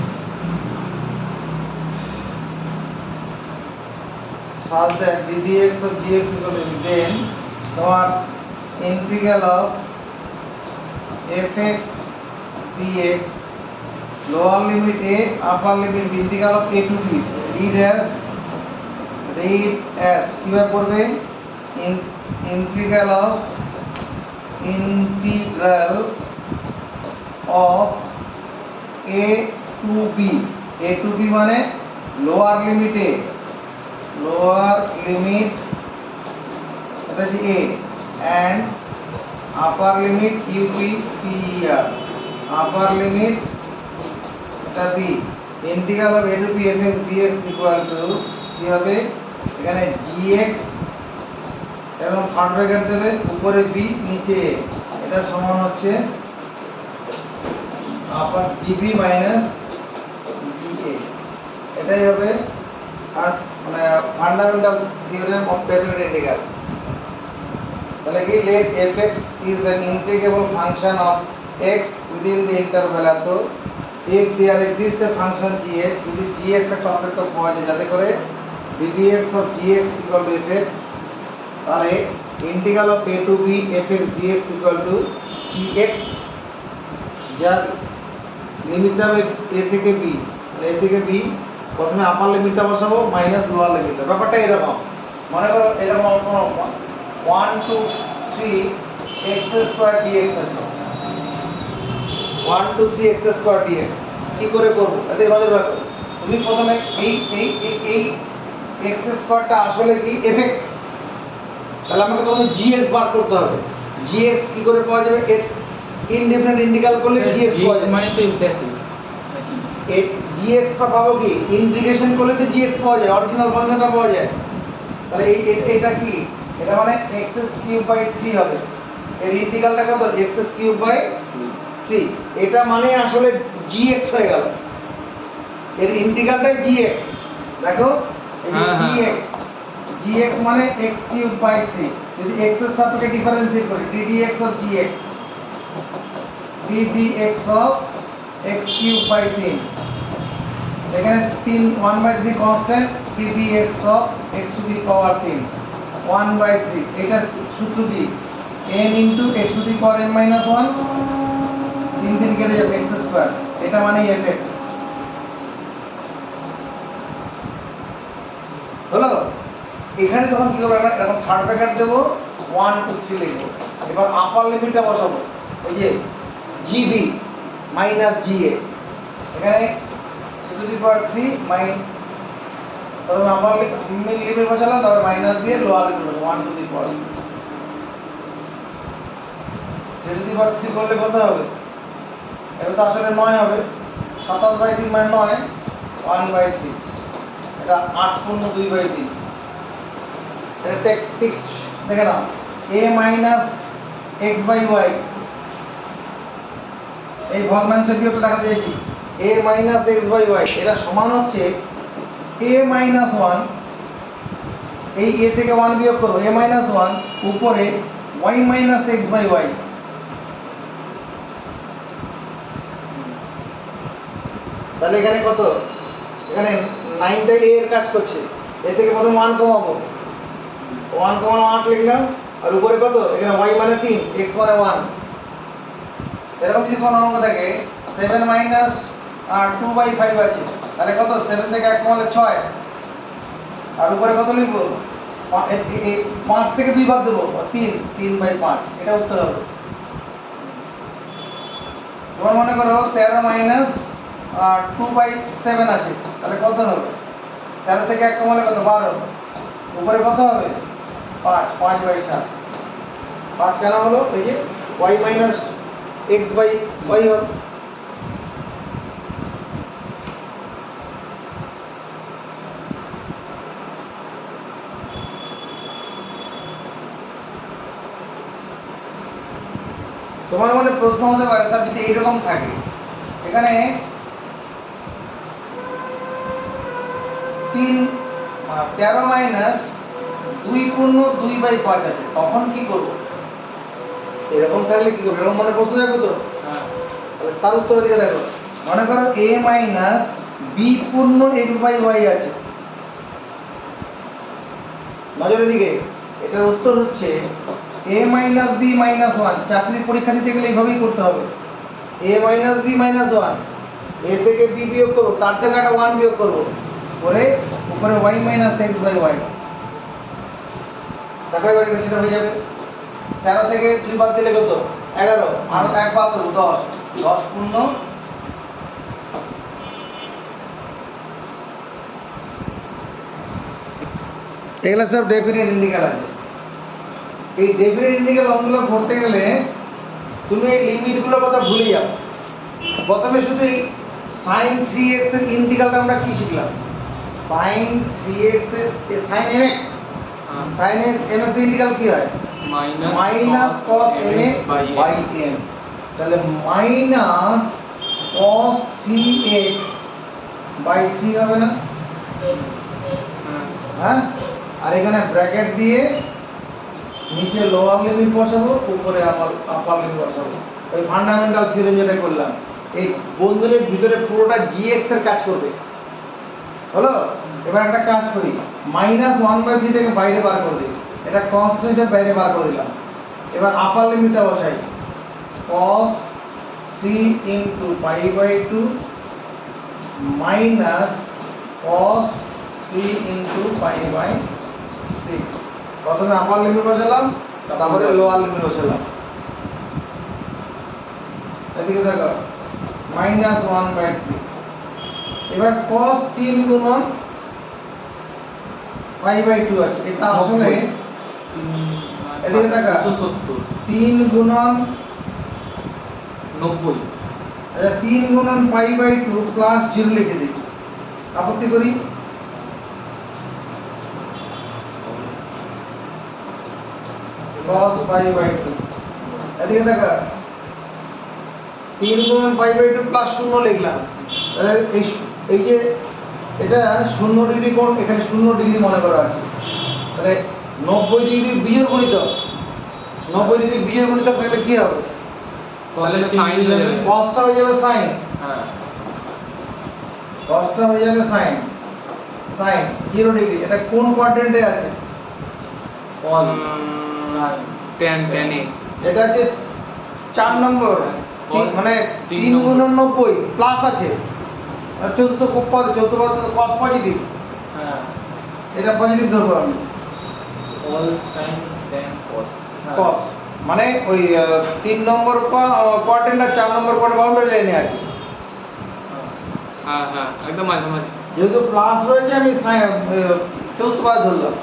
such that ddx of gx equal to then তোমার integral of fx dx lower limit a upper limit b integral of a to b read as কিভাবে পড়বে integral of a to b, a to b মানে lower লিমিটে, lower limit এটা হচ্ছে a, and upper limit U P P E R, upper limit এটা b, integral of a to b f x dx equal to কি হবে এখানে জিএক্স এবং first bracket দেবে, উপরে বি নিচে এ, এটা সমান হচ্ছে আপার জিবি মাইনাস জিএ, এটাই হবে আর মানে fundamental theorem of definite integral. তাহলে কি let fx is an integrable function of x within the interval, তো if there exists a function gx, যদি gx একটা অপেক্ষ পাওয়া যায় যাতে করে ddx of gx equal to fx, তাহলে integral of a to b fx dx equal to gx, যার লিমিটটা হবে a থেকে b, তাহলে a থেকে b প্রথমে আপার লিমিটটা বসাবো মাইনাস লোয়ার লিমিটটা, ব্যাপারটা এরকম মনে করো এরকম কোনো 1 2 3 x স্কয়ার dx আছে, 1 2 3 x স্কয়ার dx কি করে করব এতে নজর রাখো। তুমি প্রথমে এই x স্কয়ারটা আসলে কি fx, তাহলে আমাকে প্রথমে gx বার করতে হবে। gx কি করে পাওয়া যাবে, এর ইনডিফারেন্ট ইন্টিগ্রাল করলে gx পাওয়া যাবে,
মানে তো বেসিক্স নাকি
এর gx টা পাবো কি ইন্টিগ্রেশন করলে তো gx পাওয়া যায়, অরিজিনাল ফাংশনটা পাওয়া যায়। তাহলে এটা কি, এটা মানে x কিউব বাই 3 হবে, এর ইন্টিগ্রালটা কত x কিউব বাই 3, এটা মানে আসলে gx হয়ে গেল, এর ইন্টিগ্রালটাই gx, দেখো এই যে
হ্যাঁ,
gx মানে x কিউব বাই 3, যদি x এর সাপেক্ষে ডিফারেন্সিয়েট করি ddx of gx, ddx of x cube by 3, এখানে 3 1/3 constant, ddx of x to the power 3 1/3, এটা সূত্র কি n into x to the power n minus 1, 3 3 কেটে যাবে x স্কয়ার, এটা মানে fx হলো। এখানে তখন কি হবে, আমরা এরকম থার্ড ব্র্যাকেট দেব 1 2 3 লিখব, এবার আপার লিমিটটা বসাবো ওই যে gb মাইনাস ga, এখানে e to the power 3 minus, তবে আপার লিমিট বসালাম তারপর মাইনাস দিয়ে lower limit 1 to the power, e to the power 3 করলে কত হবে, এটা তো আসলে 9 হবে, 27/3 মানে 9, 1/3, এটা 8 পূর্ণ 2/3, এটা টেক্সট দেখে নাও a minus x by y, এই ভগ্নাংশের বিয়োগটা দেখাতে চাইছি a minus x by y, এটা সমান হচ্ছে a মাইনাস 1, এই a থেকে 1 বিয়োগ করো a মাইনাস 1 উপরে y minus x by y, তাহলে এখানে কত, এখানে 9টা a এর কাজ করছে, এ থেকে প্রথমে 1 কমাবো, 1 কমানো 8 লিখলাম, আর উপরে কত এখানে y মানে 3 x মানে 1, এরকম যদি কোনো অঙ্ক থাকে 7 মাইনাস 2/5 আছে, তাহলে কত 7 থেকে 1 কমালে 6, আর উপরে কত লিখবো 5 থেকে 2 বাদ দেবো 3, 3/5, এটা উত্তর হবে। তোমার মনে করো 13 মাইনাস 2/7 আছে, তাহলে কত হবে, 13 থেকে 1 কমালে কত 12, উপরে কত হবে 5, 5/7, 5 কেন হলো এই যে y minus x by y হবে। তোমার মনে প্রশ্ন হতে পারে স্যার যদি এইরকম থাকে, এখানে 13 মাইনাস 2 পূর্ণ 2/5 আছে, তখন কি করব, এরকম থাকলে কি করবো, এরকম মনে প্রশ্ন যাবে তো,
হ্যাঁ
তাহলে তার উত্তরের দিকে দেখো, মনে করো a মাইনাস b পূর্ণ x বাই y আছে, নজরের দিকে, এটার উত্তর হচ্ছে a মাইনাস b মাইনাস 1, চাকরির পরীক্ষা দিতে গেলে এইভাবেই করতে হবে, a minus b minus 1, a থেকে b বিয়োগ করবো, তার থেকে একটা 1 বিয়োগ করবো, করে উপরে y minus x by y, দেখো এবার এটা সেটা হয়ে যাবে। 13 থেকে 2 বাদ দিলে কত 11, আর 1 বাদ দেবো 10, 10 পূর্ণ এগুলো সব ডেফিনেট ইন্টিগ্রাল আছে। এই ডেফিনেট ইন্টিগ্রাল অঙ্কগুলো করতে গেলে তুমি এই লিমিটগুলোর কথা ভুলে যাও। প্রথমে শুধু এই sin 3x এর ইন্টিগ্রালটা আমরা কি শিখলাম? sin 3x এর sin mx, sin x mx এর ইন্টিগ্রাল কি হয়? Minus cos mx by m। তাহলে মাইনাস cos 3x বাই 3 হবে না? হ্যাঁ, আর এখানে ব্র্যাকেট দিয়ে নিচে লোয়ার লিমিট বসাবো, উপরে আপার লিমিট বসাবো। ওই ফান্ডামেন্টাল থিওরেম যেটা করলাম, এই বন্ধনীর ভিতরে পুরোটা gx এর কাজ করবে। হলো? এবার একটা কাজ করি, মাইনাস 1/3 টাকে বাইরে বার করে দিই, এটা কনস্ট্যান্ট হিসেবে বাইরে বার করে দিলাম। এবার আপার লিমিটটা বসাই, cos 3 into pi by 2 minus cos 3 into pi by 6। প্রথমে আপার লিমিট বসালাম, তারপরে লোয়ার লিমিট বসালাম। এদিকে দেখো, মাইনাস 1/3। এবার cos 3 গুণন পাই বাই 2 আছে, এটা আসলে এদিকে দেখো 3 গুণন
90।
আচ্ছা, 3 গুণন পাই বাই 2 প্লাস 0 লিখে দিই, আপত্তি করি? cos pi by 2। এদিকে দেখো 3 গুণন পাই বাই 2 প্লাস 0 লিখলাম। তাহলে এই যে এটা 0 ডিগ্রি কোণ, এখানে 0 ডিগ্রি মনে করা আছে। তাহলে 90 ডিগ্রির বিজোড় গণিতক, 90 ডিগ্রি বিজোড় গণিতক থাকলে কি হবে?
তাহলে sin হয়ে যাবে।
cosটা হয়ে যাবে sin,
হ্যাঁ,
cosটা হয়ে যাবে sin, sin 0 ডিগ্রি। এটা কোন কোয়াড্রেন্টে আছে?
all tan a।
এটা আছে 4 নম্বর, মানে 3 গুণন 90 প্লাস আছে, আর চতুর্থ পদ, চতুর্থ পদ cos পজিটিভ,
হ্যাঁ,
এটা পজিটিভ ধরবো আমি।
all sin tan cos।
cos মানে ওই 3 নম্বর কোয়াড্রেন্ট আর 4 নম্বর কোয়াড্রেন্ট বাউন্ডারি লাইনে আছে।
হ্যাঁ হ্যাঁ, একদম মাঝামাঝি।
যেহেতু প্লাস রয়েছে আমি চতুর্থ পদ ধরলাম।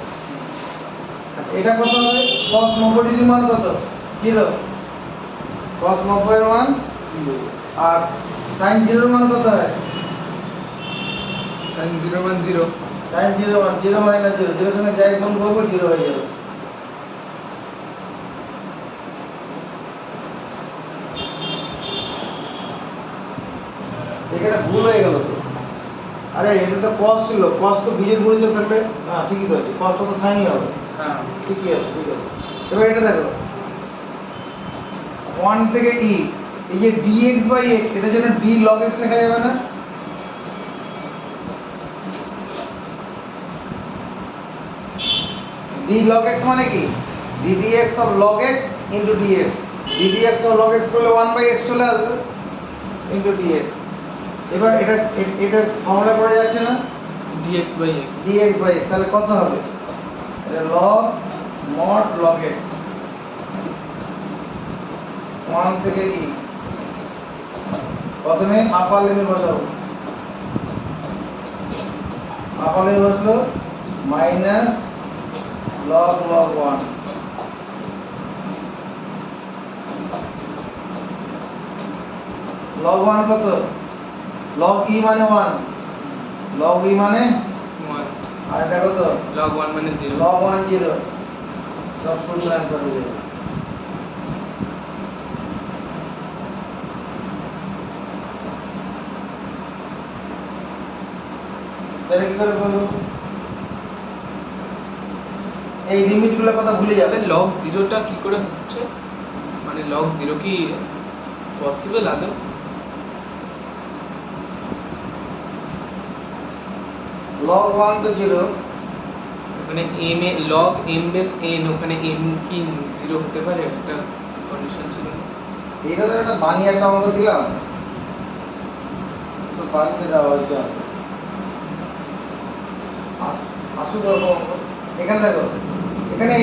আচ্ছা, এটা কত হবে? cos 90 ডিগ্রি মান কত? 0। cos 90 এর মান
0।
আর sin 0 এর মান কত হয়?
sin 0 মান 0।
sin 0 মান 0 মাইনাস 0, 0 সঙ্গে যাই গুণ করবো 0 হয়ে যাবে। এখানে ভুল হয়ে গেল তো। আরে এটা তো cos ছিল, cos তো বিজোড় গণিতক থাকলে হ্যাঁ ঠিকই করেছি, cos তো সাইনই হবে।
হ্যাঁ,
ঠিকই আছে, ঠিক আছে। এবার এটা দেখো 1 থেকে e, এই যে dx বাই x, এটা যেন d log x লেখা যাবে না? d log x মানে কি? ddx of log x into dx, ddx of log x করলে 1/x চলে আসবে into dx। এবার এটা ফর্মুলা পড়ে যাচ্ছে না,
dx by x।
dx by x, তাহলে কত হবে? এটা log mod log x 1 থেকে e। প্রথমে আপার লিমিট বসাবো, আপার লিমিট বসলো মাইনাস log 1। log 1 কত? log e মানে 1, log e মানে
1।
আর এটা কত?
log 1 মানে 0।
log 1 0। সব শূন্য অ্যান্সার হয়ে যাবে। তাহলে কি করে করবো? এই লিমিটগুলোর কথা ভুলে যাবে।
তাহলে log 0 টা কি করে হচ্ছে? মানে log 0 কি পসিবল আদৌ?
log 1 তো 0,
ওখানে m এ log m বেস n, ওখানে m কি 0 হতে পারে? একটা কন্ডিশন ছিল না?
এটা তো একটা বানিয়ে একটা অঙ্ক দিলাম, তো বানিয়ে দেওয়া হয়েছে। আসুক অঙ্ক। এখানে দেখো, এখানে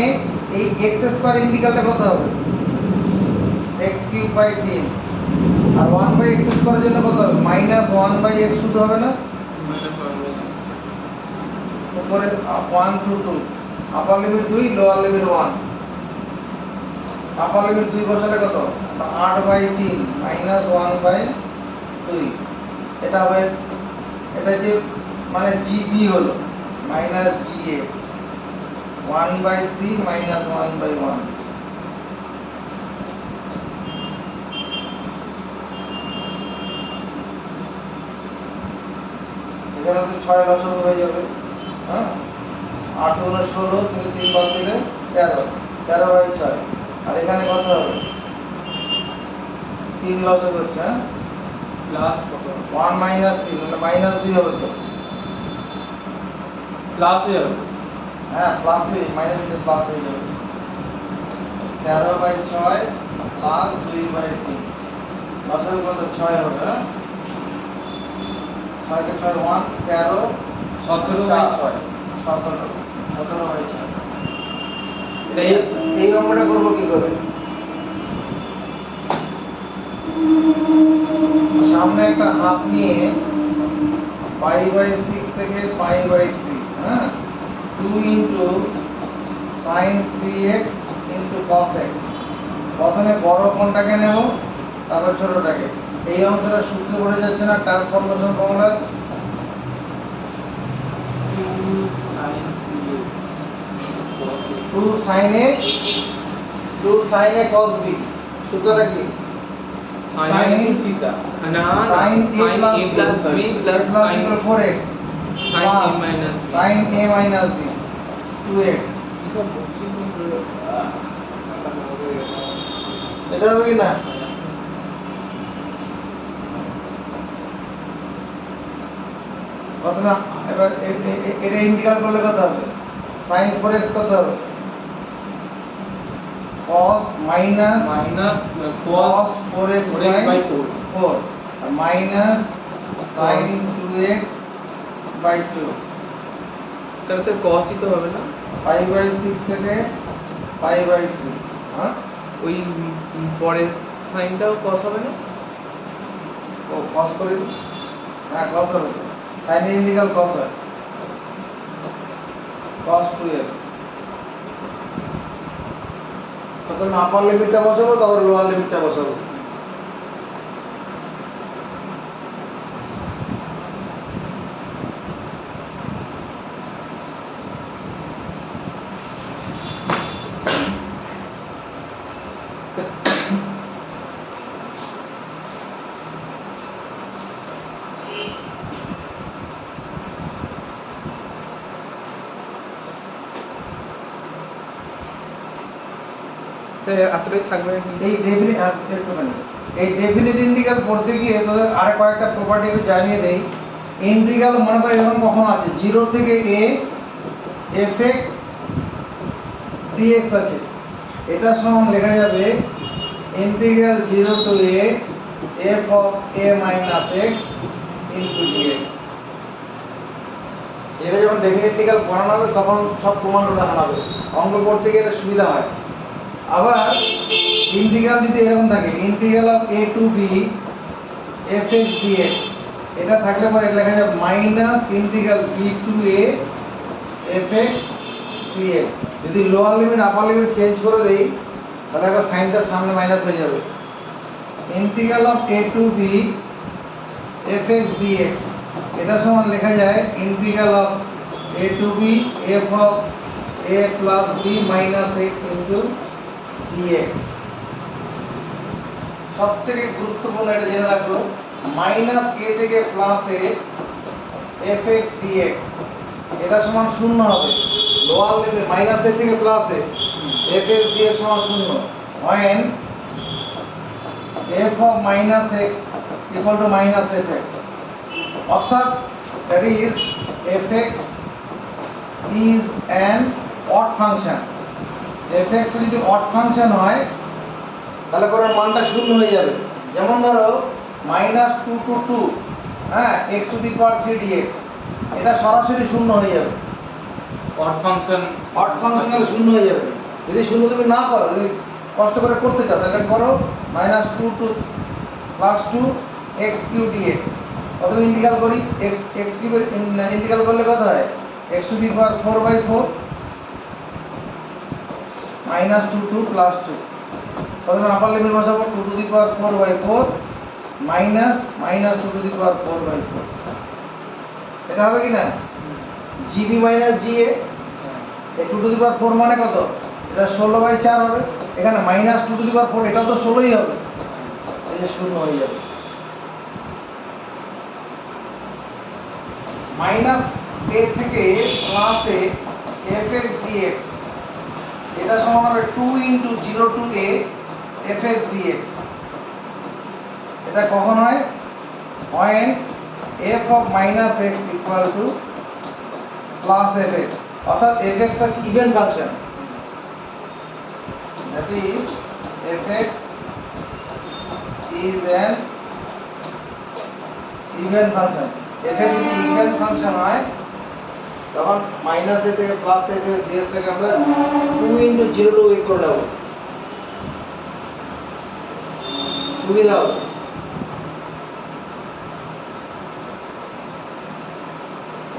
এই x স্কয়ার ইন্টিগ্রালটা কত হবে? x কিউব বাই 3, আর 1/x স্কয়ারের জন্য কত হবে? মাইনাস 1/x শুধু হবে না,
-1 by x।
উপরে 1 to 2 upper limit 2, lower limit 1। Upper limit 2 বসালে কত? 8/3 মাইনাস 1/2। এটা হবে, এটা যে মানে জিবি হলো মাইনাস জিএ 1/3 মাইনাস 1/1। এখানে তো 6 লসাগু হয়ে যাবে। হ্যাঁ, 8 দুগুণে 16, তুমি 3 বাদ দিলে 13, 13/6। আর এখানে কত হবে? 3 লসাগু হচ্ছে। হ্যাঁ,
প্লাস কত?
1 মাইনাস 3 মানে মাইনাস 2 হবে তো।
প্লাস হয়ে যাবে।
হ্যাঁ, প্লাস হয়ে মাইনাস দিয়ে প্লাস হয়ে যাবে। 13/6 প্লাস 2/3 লসাগু কত? 6 হবে। হ্যাঁ, 6 কে 6 1 13
17/6
17/6।
এটাই আছে।
এই অঙ্কটা করবো কি করে? সামনে একটা হাফ নিয়ে π/6 থেকে π/3, হ্যাঁ, 2 into sin 3x into cos x। প্রথমে বড় কোণটাকে নেব, তারপর ছোটটাকে। এই অংশটা সূত্র পড়ে যাচ্ছে না transformation ফর্মুলার? 2 sin a 2 sin a cos b। সূত্রটা কি?
sin থিটা না
sin a plus
a plus b plus sin
4x
sin a minus b।
sin a minus b 2x। এটা হবে কি না? প্রথমে এবার এটা ইন্টিগ্রাল করলে কত হবে? sin 4x কত হবে? cos minus
cos
4x
4x by 4
4 R minus sin 2x by 2।
তাহলে স্যার cos ই তো হবে না?
π/6 থেকে π/3। হ্যাঁ,
ওই পরের সাইনটাও cos হবে না?
ও cos করে দিই। হ্যাঁ, cos হবে তো। sin এর ইন্টিগ্রাল cos হয়, cos 2x। প্রথমে আপার লিমিটটা বসাবো, তারপর লোয়ার লিমিটটা বসাবো।
স্যার এতটাই থাকবে নাকি?
এই ডেফিনিট একটুখানি এই ডেফিনিট ইন্টিগ্রাল পড়তে গিয়ে তোদের আর কয়েকটা প্রপার্টি একটু জানিয়ে দেই। ইন্টিগ্রাল মনে করে এরকম কখন আছে, 0 থেকে a fx dx আছে। এটা সমান লেখা যাবে integral 0 to a f of a minus x into dx। এটা যখন ডেফিনিট ইন্টিগ্রাল পড়ানো হবে তখন সব প্রমাণটা দেখানো হবে, অঙ্ক করতে গিয়ে এটা সুবিধা হয়। আবার ইন্টিগ্রাল যদি এরকম থাকে, integral of a to b fx dx, এটা থাকলে পরে এটা লেখা যাবে minus integral b to a fx dx। যদি lower limit upper limit change করে দেই তাহলে একটা সাইনটা সামনে মাইনাস হয়ে যাবে। Integral of a to b fx dx, এটা সমান লেখা যায় integral of a to b f of a plus b minus x into dx। সবথেকে গুরুত্বপূর্ণ এটা জেনে রাখো, মাইনাস a থেকে প্লাস a fx dx এটা সমান 0 হবে। লোয়ার লিমিট মাইনাস a থেকে প্লাস a fx dx সমান 0 when f of minus x equal to minus fx। অর্থাৎ that is fx is an odd function। fx টা যদি odd function হয় তাহলে পরে মানটা 0 হয়ে যাবে। যেমন ধরো -2 to 2, হ্যাঁ, x to the power 3 dx, এটা সরাসরি 0 হয়ে যাবে।
অড ফাংশন
হলে 0 হয়ে যাবে। যদি 0 তুমি না করো, যদি কষ্ট করে করতে চাও তাহলে করো -2 to +2 x cube dx। অথবা ইন্টিগ্রাল করি, x কিউবের ইন্টিগ্রাল করলে কত হয়? x to the power 4/4 minus 2 plus 2। প্রথমে আপার লিমিট বসাবো 2 to the power 4/4 minus minus 2 to the power 4/4। এটা হবে কি না? জিবি মাইনাস জিএ, এই 2 টু দি পাওয়ার 4 মানে কত? এটা 16/4 হবে। এখানে মাইনাস 2 টু দি পাওয়ার 4, এটাও তো 16ই হবে। এই যে শূন্য হয়ে যাবে। মাইনাস এ থেকে প্লাসে fx dx, এটা সমান হবে 2 into 0 to a fx dx। এটা কখন হয়? when f of minus x equal to plus fx, অর্থাৎ fx টা even function, that is fx is an even function। fx যদি ইভেন ফাংশন হয় তখন মাইনাস এ থেকে প্লাস এ এর ডিএক্সটাকে আমরা 2 ইনটু 0 টু a করে নেব, সুবিধা হবে।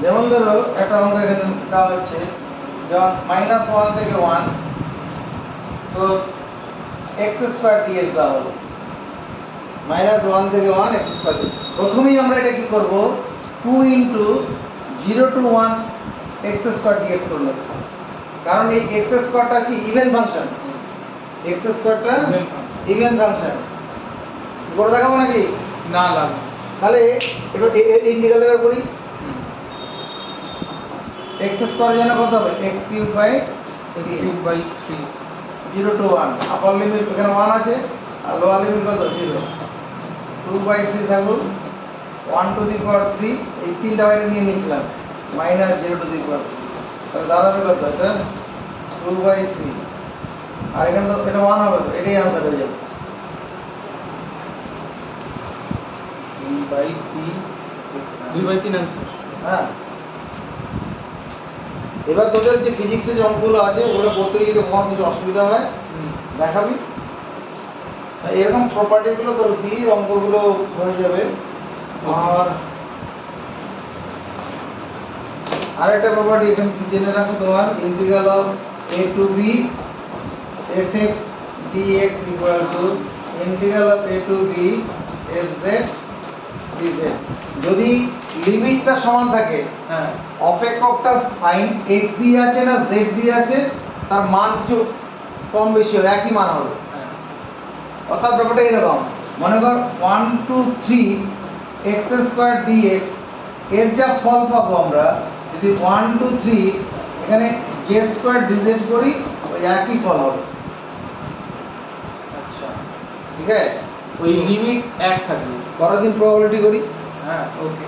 যেমন ধরো একটা অঙ্ক এখানে দেওয়া হচ্ছে, যেমন -1 থেকে 1, তো x² dx দেওয়া হলো। -1 থেকে 1 x²। প্রথমেই আমরা এটা কি করব? 2 ইনটু 0 টু 1 x² dx করে নেব, কারণ এই x² টা কি ইভেন ফাংশন। x² টা ইভেন ফাংশন। করে দেখাবো নাকি?
না লাগবে।
তাহলে এবার ইন্টিগ্রাল এবার করি। x² যেন কত হবে? x³/3 0 two 1। আপার লিমিট এখানে 1 আছে আর লোয়ার লিমিট কত? 0। 2/3 থাকলো 1 টু দি পাওয়ার 3, এই তিনটা বাইরে নিয়ে নিয়েছিলাম, মাইনাস 0 টু দি পাওয়ার 3, তাহলে দাঁড়াবে কত? এটা 2/3, আর এখানে তো এটা 1 হবে, তো এটাই आंसर হয়ে যাবে।
2/3 आंसर।
হ্যাঁ, এবার তোদের যে ফিজিক্সের যে অঙ্কগুলো আছে ওগুলো করতে গিয়ে যদি কোনো কিছু অসুবিধা হয় দেখাবি। এরকম প্রপার্টিগুলো তোর দিয়ে অঙ্কগুলো হয়ে যাবে। আর আরেকটা প্রপার্টি এখানে জেনে রাখো, তোমার integral of a to b fx dx equal to integral of a to b fz dz। যদি লিমিটটা সমান থাকে,
হ্যাঁ,
অপেক্ষকটা সাইন x দিয়ে আছে না z দিয়ে আছে, তার মান কিছু কম বেশি হবে, একই মান হবে। অর্থাৎ ব্যাপারটা এরকম, মনে কর 1 টু 3 x² dx, এর যা ফল পাবো আমরা যদি 1 টু 3 এখানে z² dz করি, ওই একই ফল হবে।
আচ্ছা,
ঠিক আছে,
ওই লিমিট এক থাকবে।
পরের দিন প্রবাবিলিটি করি।
হ্যাঁ, ওকে।